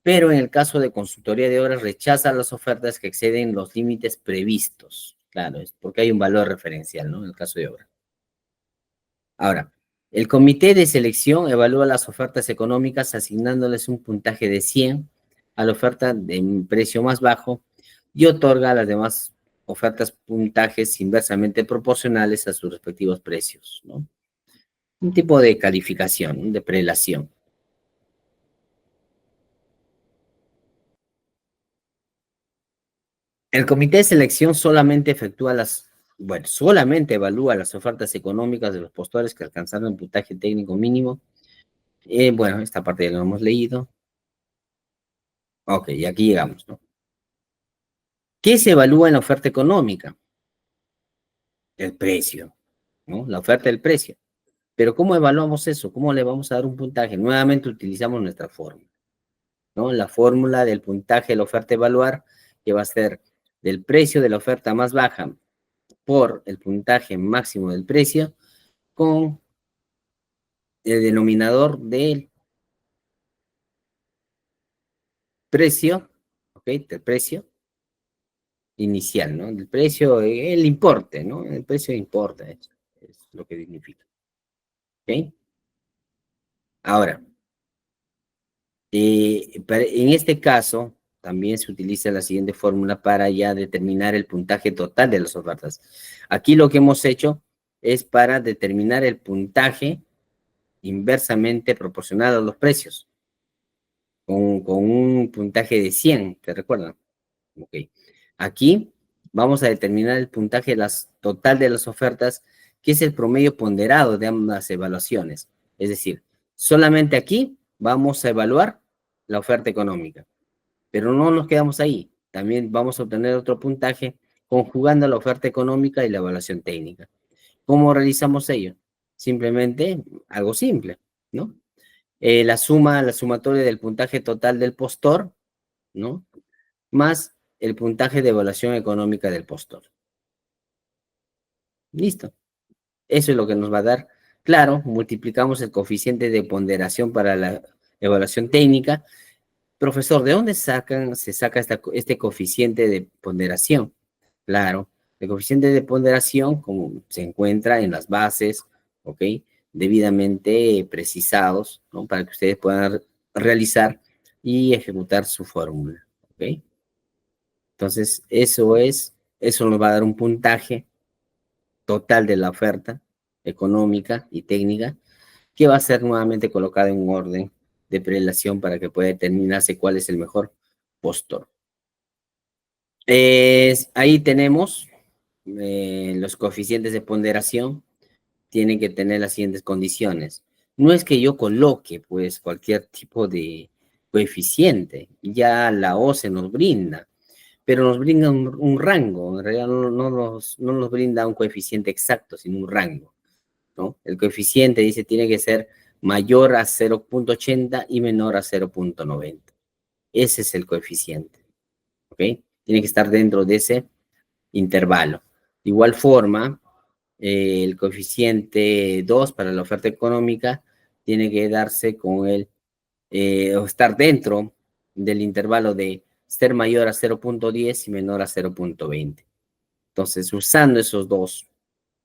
pero en el caso de consultoría de obras rechaza las ofertas que exceden los límites previstos. Claro, es porque hay un valor referencial, ¿no? En el caso de obra. Ahora, el comité de selección evalúa las ofertas económicas asignándoles un puntaje de 100 a la oferta de un precio más bajo y otorga a las demás ofertas puntajes inversamente proporcionales a sus respectivos precios, ¿no? Un tipo de calificación, de prelación. El comité de selección solamente solamente evalúa las ofertas económicas de los postores que alcanzaron el puntaje técnico mínimo. Bueno, esta parte ya lo hemos leído. Ok, y aquí llegamos, ¿no? ¿Qué se evalúa en la oferta económica? El precio, ¿no? La oferta del precio. Pero ¿cómo evaluamos eso? ¿Cómo le vamos a dar un puntaje? Nuevamente utilizamos nuestra fórmula, ¿no? La fórmula del puntaje de la oferta a evaluar, que va a ser del precio de la oferta más baja por el puntaje máximo del precio, con el denominador del precio, ¿ok? Del precio inicial, ¿no? Del precio, el importe, ¿no? El precio de importe, es lo que significa, ¿ok? Ahora, en este caso, también se utiliza la siguiente fórmula para ya determinar el puntaje total de las ofertas. Aquí lo que hemos hecho es para determinar el puntaje inversamente proporcional a los precios, con un puntaje de 100, ¿te recuerdan? Ok. Aquí vamos a determinar el puntaje total de las ofertas, que es el promedio ponderado de ambas evaluaciones. Es decir, solamente aquí vamos a evaluar la oferta económica, pero no nos quedamos ahí. También vamos a obtener otro puntaje conjugando la oferta económica y la evaluación técnica. ¿Cómo realizamos ello? Simplemente algo simple, ¿no? La sumatoria del puntaje total del postor, ¿no? Más el puntaje de evaluación económica del postor. Listo. Eso es lo que nos va a dar. Claro, multiplicamos el coeficiente de ponderación para la evaluación técnica. Profesor, ¿de dónde se saca este coeficiente de ponderación? Claro, el coeficiente de ponderación, como se encuentra en las bases, ¿ok? Debidamente precisados, ¿no? Para que ustedes puedan realizar y ejecutar su fórmula, ¿ok? Entonces, eso nos va a dar un puntaje total de la oferta económica y técnica que va a ser nuevamente colocada en un orden de prelación para que pueda determinarse cuál es el mejor postor. Ahí tenemos los coeficientes de ponderación, tienen que tener las siguientes condiciones. No es que yo coloque pues cualquier tipo de coeficiente, ya la OCE nos brinda, pero nos brinda un rango, en realidad no nos brinda un coeficiente exacto, sino un rango, ¿no? El coeficiente dice tiene que ser mayor a 0,80 y menor a 0,90. Ese es el coeficiente. ¿ok? Tiene que estar dentro de ese intervalo. De igual forma, el coeficiente 2 para la oferta económica tiene que darse con o estar dentro del intervalo de ser mayor a 0.10 y menor a 0.20. Entonces, usando esos dos,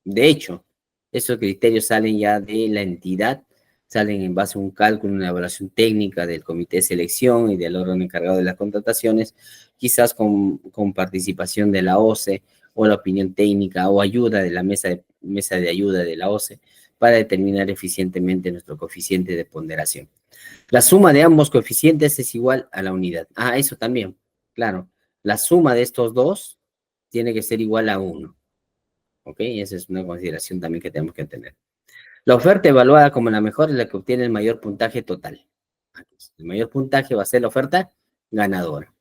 de hecho, esos criterios salen ya de la entidad, salen en base a un cálculo, una evaluación técnica del comité de selección y del órgano encargado de las contrataciones, quizás con participación de la OCE o la opinión técnica o ayuda de la mesa de ayuda de la OCE para determinar eficientemente nuestro coeficiente de ponderación. La suma de ambos coeficientes es igual a la unidad. Ah, eso también, claro. La suma de estos dos tiene que ser igual a 1. ¿Ok? Esa es una consideración también que tenemos que tener. La oferta evaluada como la mejor es la que obtiene el mayor puntaje total. El mayor puntaje va a ser la oferta ganadora,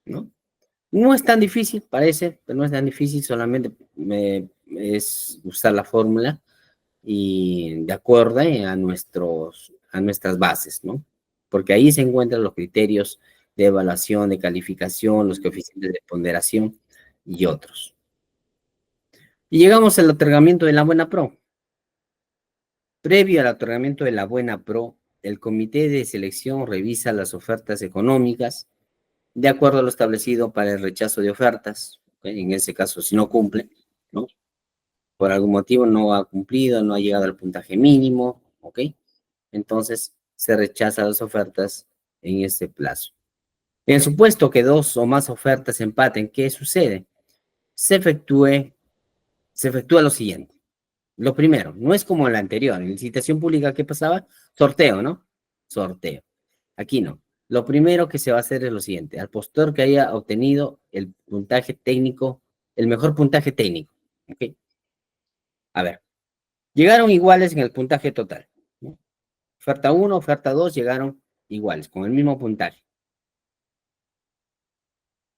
¿no? No es tan difícil, parece, pero no es tan difícil, solamente es usar la fórmula y de acuerdo a nuestras bases, ¿no? Porque ahí se encuentran los criterios de evaluación, de calificación, los coeficientes de ponderación y otros. Y llegamos al otorgamiento de la buena pro. Previo al otorgamiento de la buena pro, el comité de selección revisa las ofertas económicas de acuerdo a lo establecido para el rechazo de ofertas. ¿Okay? En ese caso, si no cumple, ¿no? Por algún motivo no ha cumplido, no ha llegado al puntaje mínimo, ¿ok? Entonces se rechazan las ofertas en ese plazo. En el supuesto que dos o más ofertas empaten, ¿qué sucede? Se efectúa lo siguiente. Lo primero, no es como la anterior, en licitación pública, ¿qué pasaba? Sorteo, ¿no? Sorteo. Aquí no. Lo primero que se va a hacer es lo siguiente, al postor que haya obtenido el puntaje técnico, el mejor puntaje técnico, ¿ok? A ver, llegaron iguales en el puntaje total, ¿no? Oferta 1, oferta 2 llegaron iguales, con el mismo puntaje.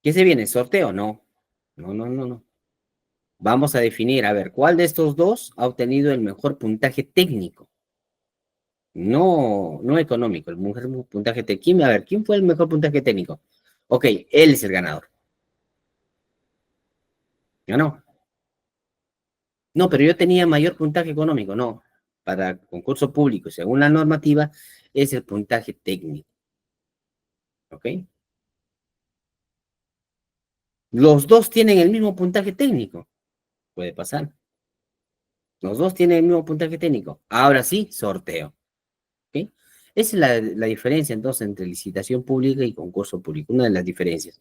¿Qué se viene? ¿Sorteo? No. No, no, no, no. Vamos a definir, a ver, ¿cuál de estos dos ha obtenido el mejor puntaje técnico? No, no económico, el mejor puntaje técnico. A ver, ¿quién fue el mejor puntaje técnico? Ok, él es el ganador. ¿Ganó? No, pero yo tenía mayor puntaje económico. No, para concurso público, según la normativa, es el puntaje técnico. ¿Ok? Los dos tienen el mismo puntaje técnico. Puede pasar. Los dos tienen el mismo puntaje técnico. Ahora sí, sorteo. ¿Ok? Esa es la diferencia entonces entre licitación pública y concurso público, una de las diferencias.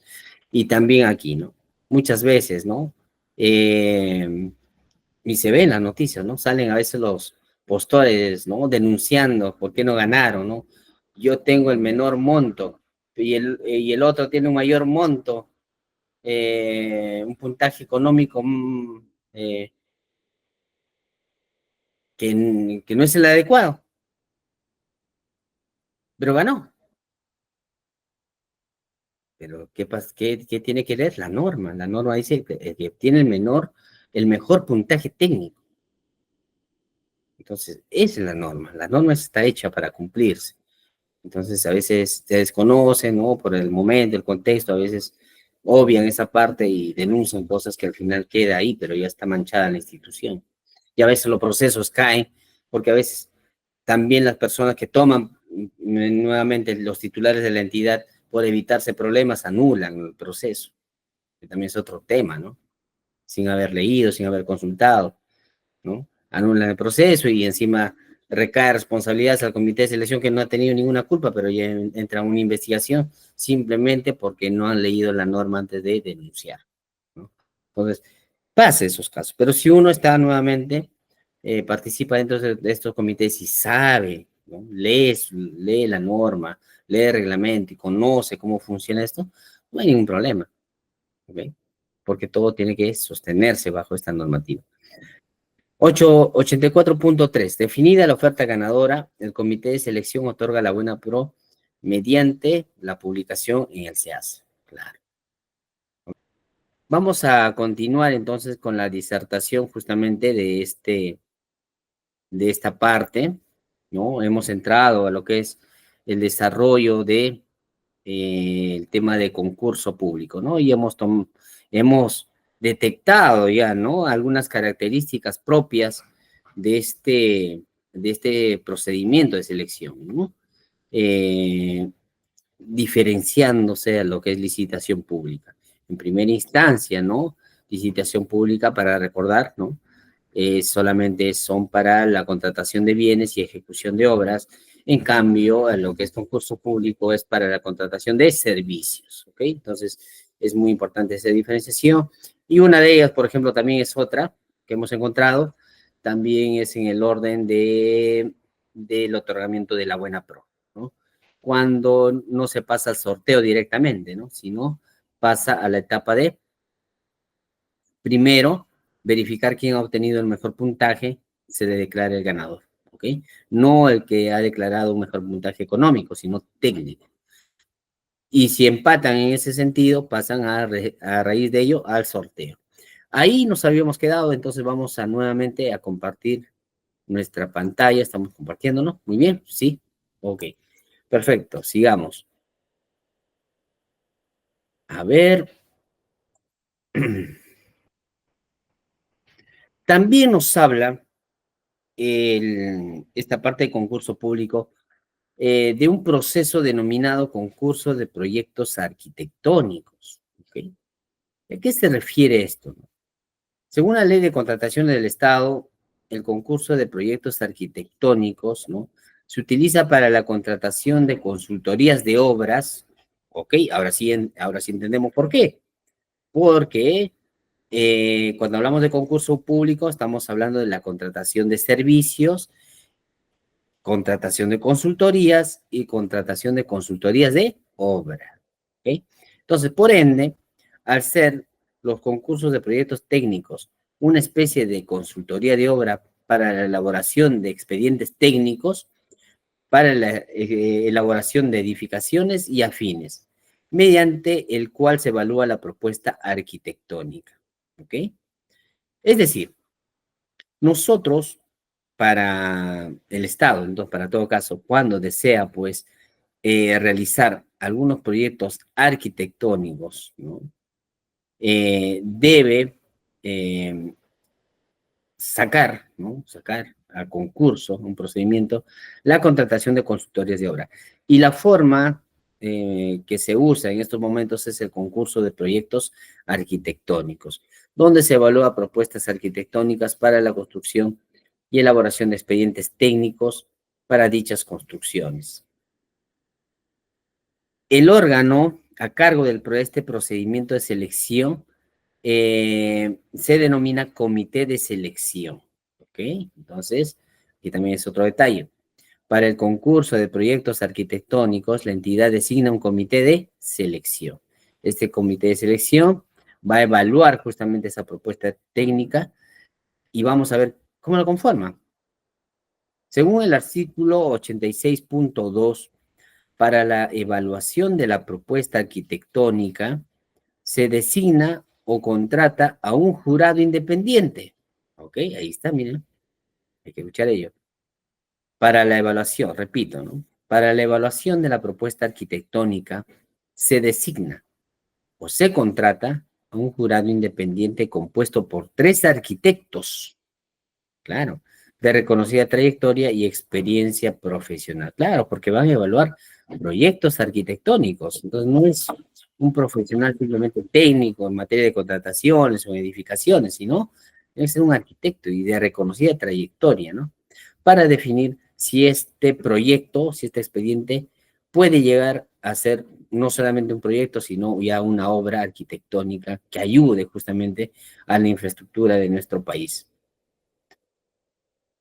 Y también aquí, ¿no? Muchas veces, ¿no? Y se ve en las noticias, ¿no? Salen a veces los postores, ¿no? Denunciando por qué no ganaron, ¿no? Yo tengo el menor monto y el otro tiene un mayor monto, un puntaje económico que no es el adecuado, pero ganó. Pero ¿qué tiene que ver? La norma. La norma dice que el que tiene el mejor puntaje técnico. Entonces, esa es la norma. La norma está hecha para cumplirse. Entonces, a veces se desconocen, ¿no? Por el momento, el contexto, a veces obvian esa parte y denuncian cosas que al final queda ahí, pero ya está manchada la institución. Y a veces los procesos caen, porque a veces también las personas que toman nuevamente los titulares de la entidad por evitarse problemas anulan el proceso, que también es otro tema, ¿no? Sin haber leído, sin haber consultado, ¿no? Anulan el proceso y encima recae responsabilidades al comité de selección que no ha tenido ninguna culpa, pero ya entra una investigación simplemente porque no han leído la norma antes de denunciar, ¿no? Entonces, pasa esos casos, pero si uno está nuevamente, participa dentro de estos comités y sabe, ¿no? Lee la norma, lee el reglamento y conoce cómo funciona esto, no hay ningún problema, ¿ok? Porque todo tiene que sostenerse bajo esta normativa. 84.3. Definida la oferta ganadora, el comité de selección otorga la buena pro mediante la publicación en el SEAS. Claro. Vamos a continuar entonces con la disertación justamente de esta parte, ¿no? Hemos entrado a lo que es el desarrollo de el tema de concurso público, ¿no? Y hemos detectado ya, ¿no? Algunas características propias de este procedimiento de selección, ¿no? Eh, Diferenciándose a lo que es licitación pública. En primera instancia, ¿no? Licitación pública, para recordar, ¿no? Solamente son para la contratación de bienes y ejecución de obras. En cambio, lo que es concurso público es para la contratación de servicios, ¿ok? Entonces, es muy importante esa diferenciación. Y una de ellas, por ejemplo, también es otra que hemos encontrado, también es en el orden del otorgamiento de la buena pro, ¿no? Cuando no se pasa al sorteo directamente, ¿no? Sino pasa a la etapa de, primero, verificar quién ha obtenido el mejor puntaje, se le declara el ganador, ¿ok? No el que ha declarado un mejor puntaje económico, sino técnico. Y si empatan en ese sentido, pasan a raíz de ello al sorteo. Ahí nos habíamos quedado, entonces vamos a nuevamente a compartir nuestra pantalla. Estamos compartiéndonos. Muy bien, sí. Ok, perfecto, sigamos. A ver. También nos habla esta parte de concurso público de un proceso denominado concurso de proyectos arquitectónicos. ¿Okay? ¿A qué se refiere esto? Según la Ley de Contratación del Estado, el concurso de proyectos arquitectónicos, ¿no? Se utiliza para la contratación de consultorías de obras, ¿ok? Ahora sí entendemos por qué. Porque cuando hablamos de concurso público, estamos hablando de la contratación de servicios, contratación de consultorías y contratación de consultorías de obra. ¿Ok? Entonces, por ende, al ser los concursos de proyectos técnicos una especie de consultoría de obra para la elaboración de expedientes técnicos, para la elaboración de edificaciones y afines, mediante el cual se evalúa la propuesta arquitectónica. ¿Ok? Es decir, nosotros, para el Estado, entonces, para todo caso, cuando desea, pues, realizar algunos proyectos arquitectónicos, ¿no? Debe sacar, ¿no? Sacar a concurso, un procedimiento, la contratación de consultorías de obra. Y la forma que se usa en estos momentos es el concurso de proyectos arquitectónicos, donde se evalúa propuestas arquitectónicas para la construcción y elaboración de expedientes técnicos para dichas construcciones. El órgano a cargo de este procedimiento de selección se denomina comité de selección, ¿ok? Entonces, aquí también es otro detalle. Para el concurso de proyectos arquitectónicos, la entidad designa un comité de selección. Este comité de selección va a evaluar justamente esa propuesta técnica y vamos a ver cómo lo conforma. Según el artículo 86.2, para la evaluación de la propuesta arquitectónica, se designa o contrata a un jurado independiente. ¿Ok? Ahí está, miren. Hay que escuchar ello. Para la evaluación, repito, ¿no? Para la evaluación de la propuesta arquitectónica, se designa o se contrata a un jurado independiente compuesto por 3 arquitectos, claro, de reconocida trayectoria y experiencia profesional. Claro, porque van a evaluar proyectos arquitectónicos. Entonces, no es un profesional simplemente técnico en materia de contrataciones o edificaciones, sino debe ser un arquitecto y de reconocida trayectoria, ¿no? Para definir si este proyecto, si este expediente puede llegar a ser no solamente un proyecto, sino ya una obra arquitectónica que ayude justamente a la infraestructura de nuestro país.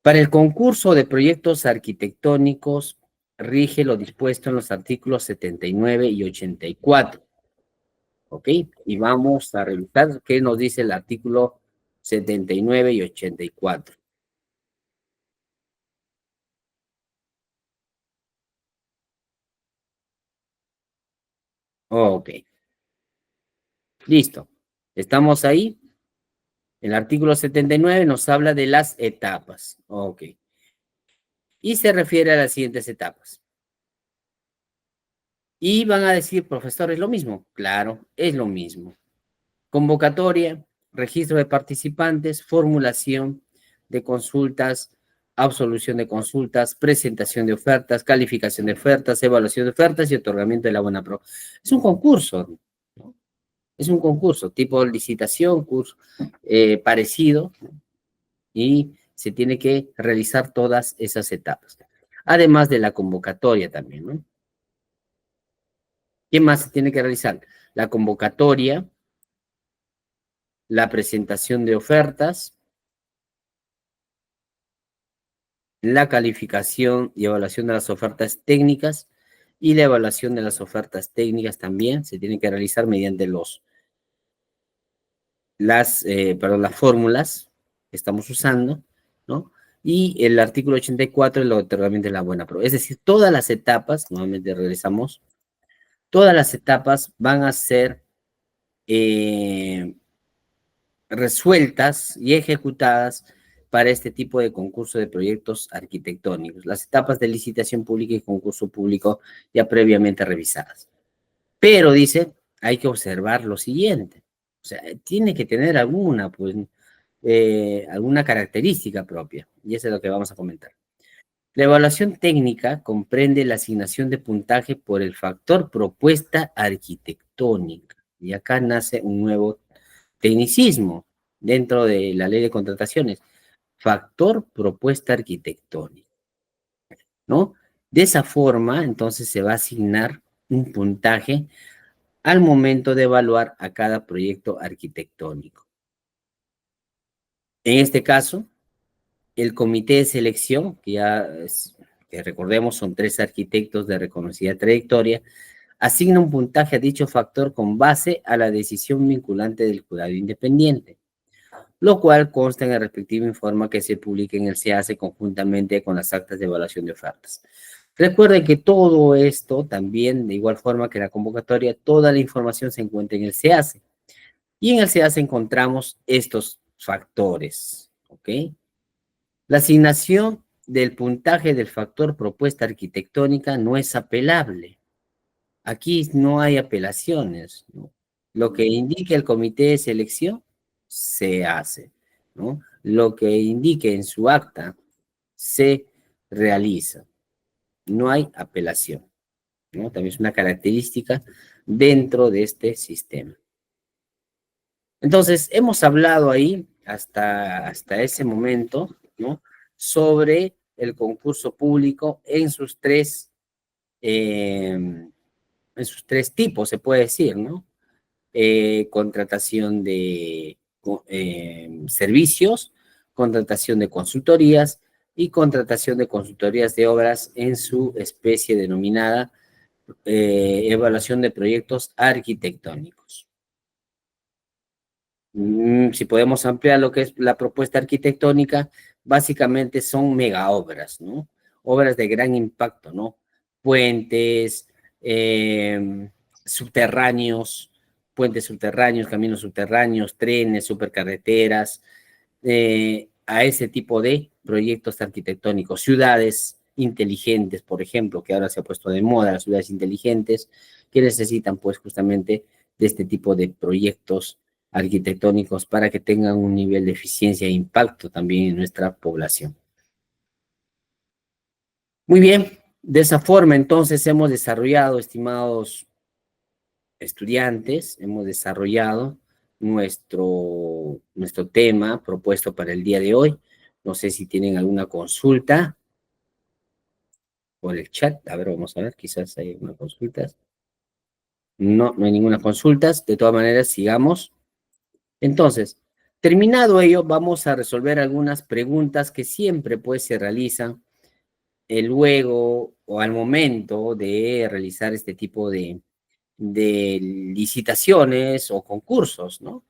Para el concurso de proyectos arquitectónicos, rige lo dispuesto en los artículos 79 y 84. ¿Ok? Y vamos a revisar qué nos dice el artículo 79 y 84. Ok, listo. ¿Estamos ahí? El artículo 79 nos habla de las etapas. Ok. Y se refiere a las siguientes etapas. Y van a decir, profesor, ¿es lo mismo? Claro, es lo mismo. Convocatoria, registro de participantes, formulación de consultas, absolución de consultas, presentación de ofertas, calificación de ofertas, evaluación de ofertas y otorgamiento de la buena pro. Es un concurso, ¿no? Es un concurso tipo licitación, curso parecido, y se tiene que realizar todas esas etapas. Además de la convocatoria también, ¿no? ¿Qué más se tiene que realizar? La convocatoria, la presentación de ofertas, la calificación y evaluación de las ofertas técnicas y la evaluación de las ofertas técnicas también se tiene que realizar mediante las fórmulas que estamos usando, ¿no? Y el artículo 84, el otorgamiento de la buena prueba. Es decir, todas las etapas, nuevamente regresamos, todas las etapas van a ser eh, resueltas y ejecutadas para este tipo de concurso de proyectos arquitectónicos. Las etapas de licitación pública y concurso público ya previamente revisadas. Pero dice, hay que observar lo siguiente. O sea, tiene que tener alguna característica propia. Y eso es lo que vamos a comentar. La evaluación técnica comprende la asignación de puntaje por el factor propuesta arquitectónica. Y acá nace un nuevo tecnicismo dentro de la ley de contrataciones. Factor propuesta arquitectónica, ¿no? De esa forma, entonces se va a asignar un puntaje al momento de evaluar a cada proyecto arquitectónico. En este caso, el comité de selección, que recordemos son 3 arquitectos de reconocida trayectoria, asigna un puntaje a dicho factor con base a la decisión vinculante del jurado independiente, lo cual consta en el respectivo informe que se publique en el SEACE conjuntamente con las actas de evaluación de ofertas. Recuerden que todo esto también, de igual forma que la convocatoria, toda la información se encuentra en el SEACE. Y en el SEACE encontramos estos factores, ¿ok? La asignación del puntaje del factor propuesta arquitectónica no es apelable. Aquí no hay apelaciones, ¿no? Lo que indique el comité de selección se hace, ¿no? Lo que indique en su acta se realiza. No hay apelación, ¿no? También es una característica dentro de este sistema. Entonces, hemos hablado ahí hasta ese momento, ¿no? Sobre el concurso público en sus tres tipos, se puede decir, ¿no? Contratación de servicios, contratación de consultorías y contratación de consultorías de obras en su especie denominada evaluación de proyectos arquitectónicos. Si podemos ampliar lo que es la propuesta arquitectónica, básicamente son mega obras, ¿no? Obras de gran impacto, ¿no? Puentes, subterráneos, puentes subterráneos, caminos subterráneos, trenes, supercarreteras, a ese tipo de proyectos arquitectónicos. Ciudades inteligentes, por ejemplo, que ahora se ha puesto de moda, las ciudades inteligentes, que necesitan pues justamente de este tipo de proyectos arquitectónicos para que tengan un nivel de eficiencia e impacto también en nuestra población. Muy bien, de esa forma entonces hemos desarrollado, estimados estudiantes, hemos desarrollado nuestro tema propuesto para el día de hoy. No sé si tienen alguna consulta por el chat. A ver, vamos a ver, quizás hay alguna consulta. No, no hay ninguna consulta. De todas maneras, sigamos. Entonces, terminado ello, vamos a resolver algunas preguntas que siempre pues se realizan luego o al momento de realizar este tipo de licitaciones o concursos, ¿no?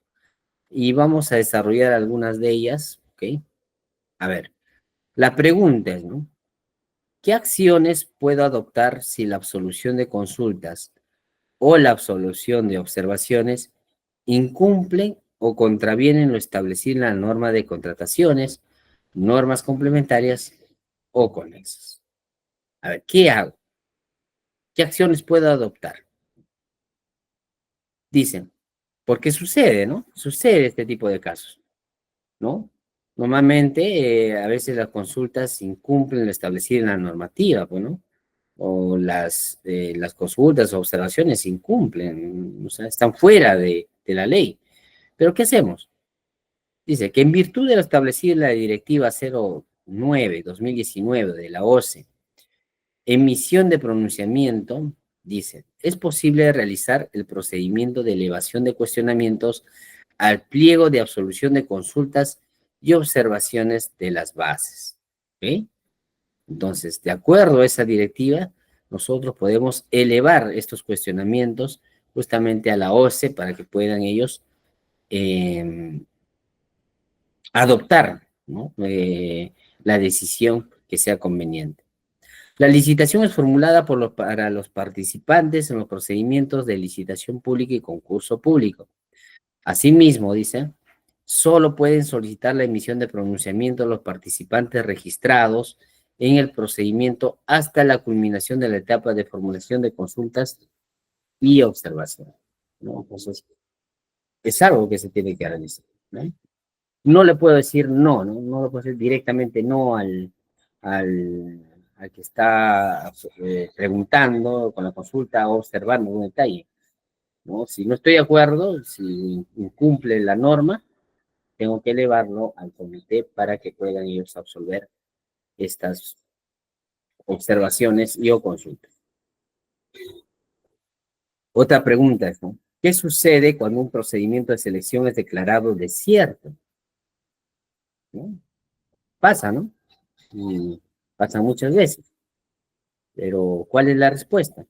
Y vamos a desarrollar algunas de ellas, ¿ok? A ver, la pregunta es, ¿no? ¿Qué acciones puedo adoptar si la absolución de consultas o la absolución de observaciones incumplen o contravienen lo establecido en la norma de contrataciones, normas complementarias o conexas? A ver, ¿qué hago? ¿Qué acciones puedo adoptar? Dicen, porque sucede, ¿no? Sucede este tipo de casos, ¿no? Normalmente, a veces las consultas incumplen lo establecido en la normativa, pues, ¿no? O las consultas o observaciones incumplen, o sea, están fuera de la ley. ¿Pero qué hacemos? Dice que en virtud de lo establecido en la Directiva 09/2019 de la OCE, emisión de pronunciamiento, dice, es posible realizar el procedimiento de elevación de cuestionamientos al pliego de absolución de consultas y observaciones de las bases. ¿Ok? Entonces, de acuerdo a esa directiva, nosotros podemos elevar estos cuestionamientos justamente a la OCE para que puedan ellos eh, adoptar, ¿no? La decisión que sea conveniente. La licitación es formulada para los participantes en los procedimientos de licitación pública y concurso público. Asimismo, dice, solo pueden solicitar la emisión de pronunciamiento los participantes registrados en el procedimiento hasta la culminación de la etapa de formulación de consultas y observación, ¿no? Entonces, es algo que se tiene que realizar, ¿no? No le puedo decir no, ¿no? No le puedo decir directamente no al, al que está preguntando con la consulta o observando un detalle, ¿no? Si no estoy de acuerdo, si incumple la norma, tengo que elevarlo al comité para que puedan ellos absolver estas observaciones y o consultas. Otra pregunta es, ¿no? ¿Qué sucede cuando un procedimiento de selección es declarado desierto? ¿No? Pasa, ¿no? Y pasa muchas veces. Pero, ¿cuál es la respuesta?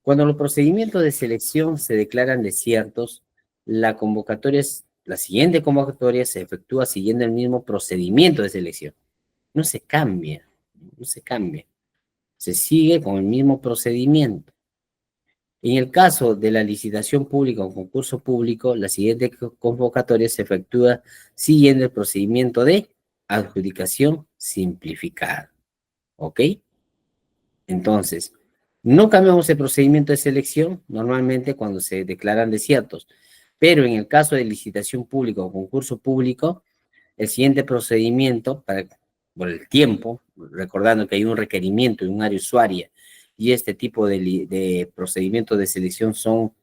Cuando los procedimientos de selección se declaran desiertos, la siguiente convocatoria se efectúa siguiendo el mismo procedimiento de selección. No se cambia, no se cambia. Se sigue con el mismo procedimiento. En el caso de la licitación pública o concurso público, la siguiente convocatoria se efectúa siguiendo el procedimiento de adjudicación simplificada. ¿Ok? Entonces, no cambiamos el procedimiento de selección normalmente cuando se declaran desiertos, pero en el caso de licitación pública o concurso público, el siguiente procedimiento, por el tiempo, recordando que hay un requerimiento de un área usuaria y este tipo de procedimientos de selección son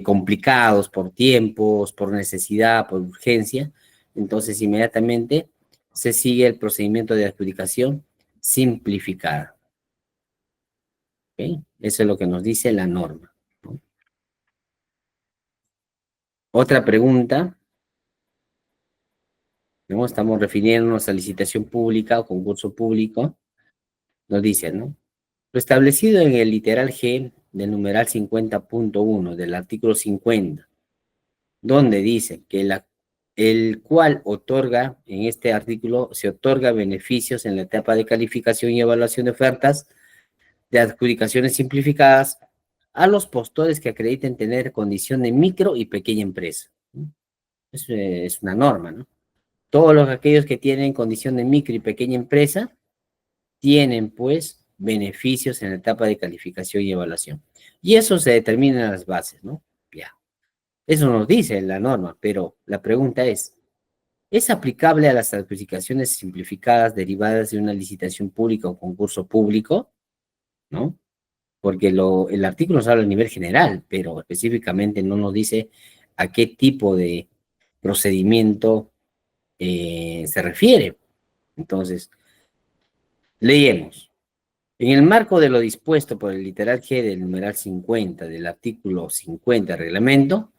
complicados por tiempos, por necesidad, por urgencia, entonces inmediatamente se sigue el procedimiento de adjudicación simplificada. ¿Ok? Eso es lo que nos dice la norma, ¿no? Otra pregunta, ¿no? Estamos refiriéndonos a licitación pública o concurso público, nos dice, ¿no? Lo establecido en el literal G del numeral 50.1 del artículo 50, donde dice que el cual otorga, en este artículo, se otorga beneficios en la etapa de calificación y evaluación de ofertas de adjudicaciones simplificadas a los postores que acrediten tener condición de micro y pequeña empresa, ¿no? Es una norma, ¿no? Todos aquellos que tienen condición de micro y pequeña empresa tienen, pues, beneficios en la etapa de calificación y evaluación. Y eso se determina en las bases, ¿no? Ya. Eso nos dice la norma, pero la pregunta ¿es aplicable a las adjudicaciones simplificadas derivadas de una licitación pública o concurso público? ¿No? Porque el artículo nos habla a nivel general, pero específicamente no nos dice a qué tipo de procedimiento se refiere. Entonces, leemos. En el marco de lo dispuesto por el literal G del numeral 50 del artículo 50 del reglamento,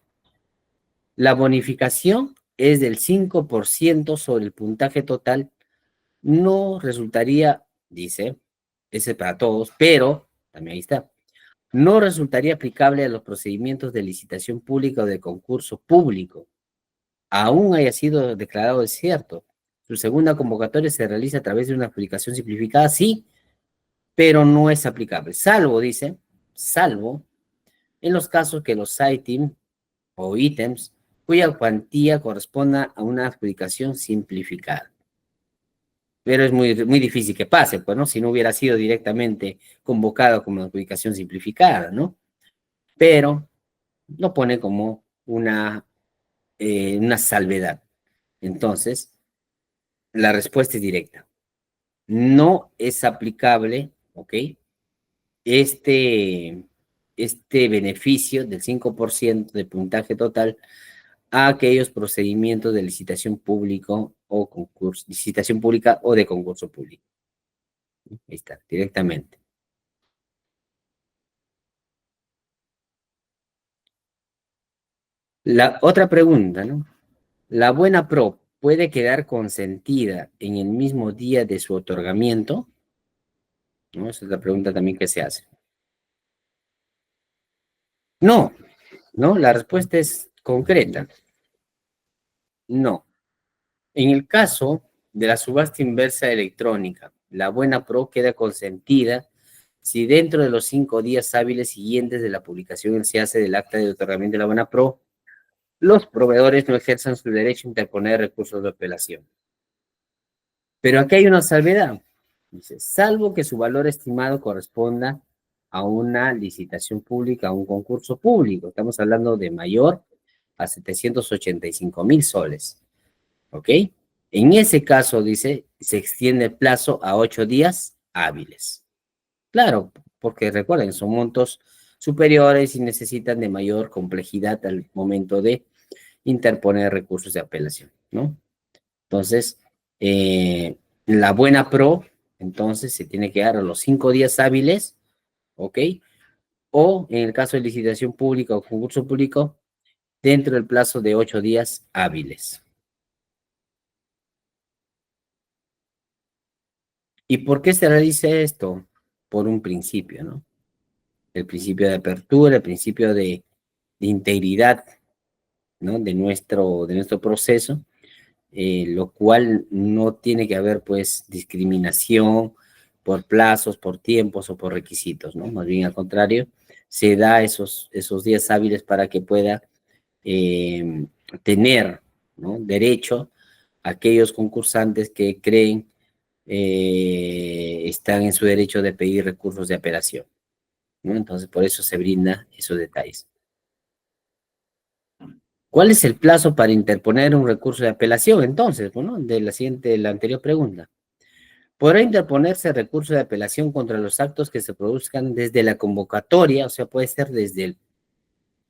la bonificación es del 5% sobre el puntaje total, no resultaría, dice, ese para todos, pero, también ahí está, no resultaría aplicable a los procedimientos de licitación pública o de concurso público, aún haya sido declarado desierto. Su segunda convocatoria se realiza a través de una aplicación simplificada, sí, pero no es aplicable, salvo, dice, salvo en los casos que los items o ítems cuya cuantía corresponda a una adjudicación simplificada. pero es muy difícil que pase, pues, ¿no? Si no hubiera sido directamente convocado como adjudicación simplificada, ¿no? Pero lo pone como una salvedad. Entonces, la respuesta es directa. No es aplicable, ¿ok? Este, este beneficio del 5% de puntaje total a aquellos procedimientos de licitación público o concurso, licitación pública o de concurso público. Ahí está, directamente. La otra pregunta, ¿no? ¿La buena pro puede quedar consentida en el mismo día de su otorgamiento? ¿No? Esa es la pregunta también que se hace. No, ¿no? La respuesta es concreta. No. En el caso de la subasta inversa electrónica, la buena pro queda consentida si dentro de los 5 días hábiles siguientes de la publicación se hace del acta de otorgamiento de la buena pro, los proveedores no ejerzan su derecho a interponer recursos de apelación. Pero aquí hay una salvedad. Dice, salvo que su valor estimado corresponda a una licitación pública, a un concurso público. Estamos hablando de mayor a 785.000 soles. ¿Ok? En ese caso, dice, se extiende el plazo a 8 días hábiles. Claro, porque recuerden, son montos superiores y necesitan de mayor complejidad al momento de interponer recursos de apelación, ¿no? Entonces, la buena pro, entonces, se tiene que dar a los 5 días hábiles, ¿ok? O en el caso de licitación pública o concurso público, dentro del plazo de 8 días hábiles. ¿Y por qué se realiza esto? Por un principio, ¿no? El principio de apertura, el principio de integridad, ¿no? De nuestro proceso, lo cual no tiene que haber, pues, discriminación por plazos, por tiempos o por requisitos, ¿no? Más bien al contrario, se da esos días hábiles para que pueda eh, tener, ¿no? Derecho a aquellos concursantes que creen están en su derecho de pedir recursos de apelación, ¿no? Entonces, por eso se brinda esos detalles. ¿Cuál es el plazo para interponer un recurso de apelación, entonces, ¿no? De la anterior pregunta. Podrá interponerse recurso de apelación contra los actos que se produzcan desde la convocatoria, o sea, puede ser desde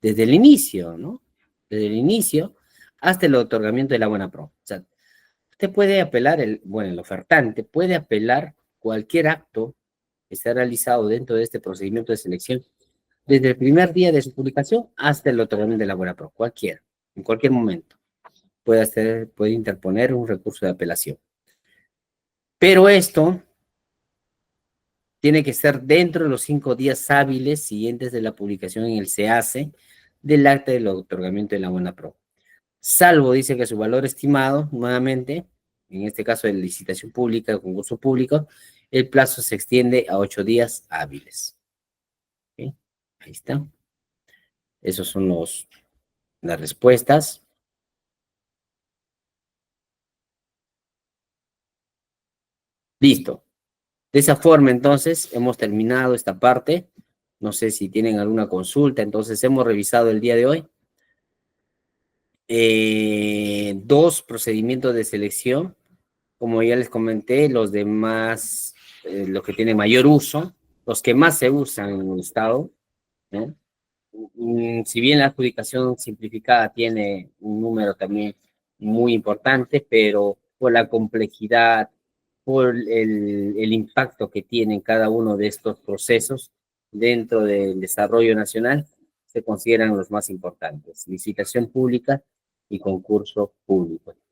el inicio, ¿no? Desde el inicio hasta el otorgamiento de la buena pro. O sea, usted puede apelar, el ofertante puede apelar cualquier acto que sea realizado dentro de este procedimiento de selección desde el primer día de su publicación hasta el otorgamiento de la buena pro, cualquiera, en cualquier momento puede interponer un recurso de apelación. Pero esto tiene que ser dentro de los 5 días hábiles siguientes de la publicación en el SEACE del acta del otorgamiento de la buena pro. Salvo, dice que su valor estimado, nuevamente, en este caso de licitación pública o concurso público, el plazo se extiende a 8 días hábiles. ¿Ok? Ahí está. Esas son las respuestas. Listo. De esa forma, entonces, hemos terminado esta parte. No sé si tienen alguna consulta. Entonces, hemos revisado el día de hoy 2 procedimientos de selección. Como ya les comenté, los demás, los que tienen mayor uso, los que más se usan en el Estado, ¿no? Si bien la adjudicación simplificada tiene un número también muy importante, pero por la complejidad, por el impacto que tienen cada uno de estos procesos dentro del desarrollo nacional, se consideran los más importantes, licitación pública y concurso público.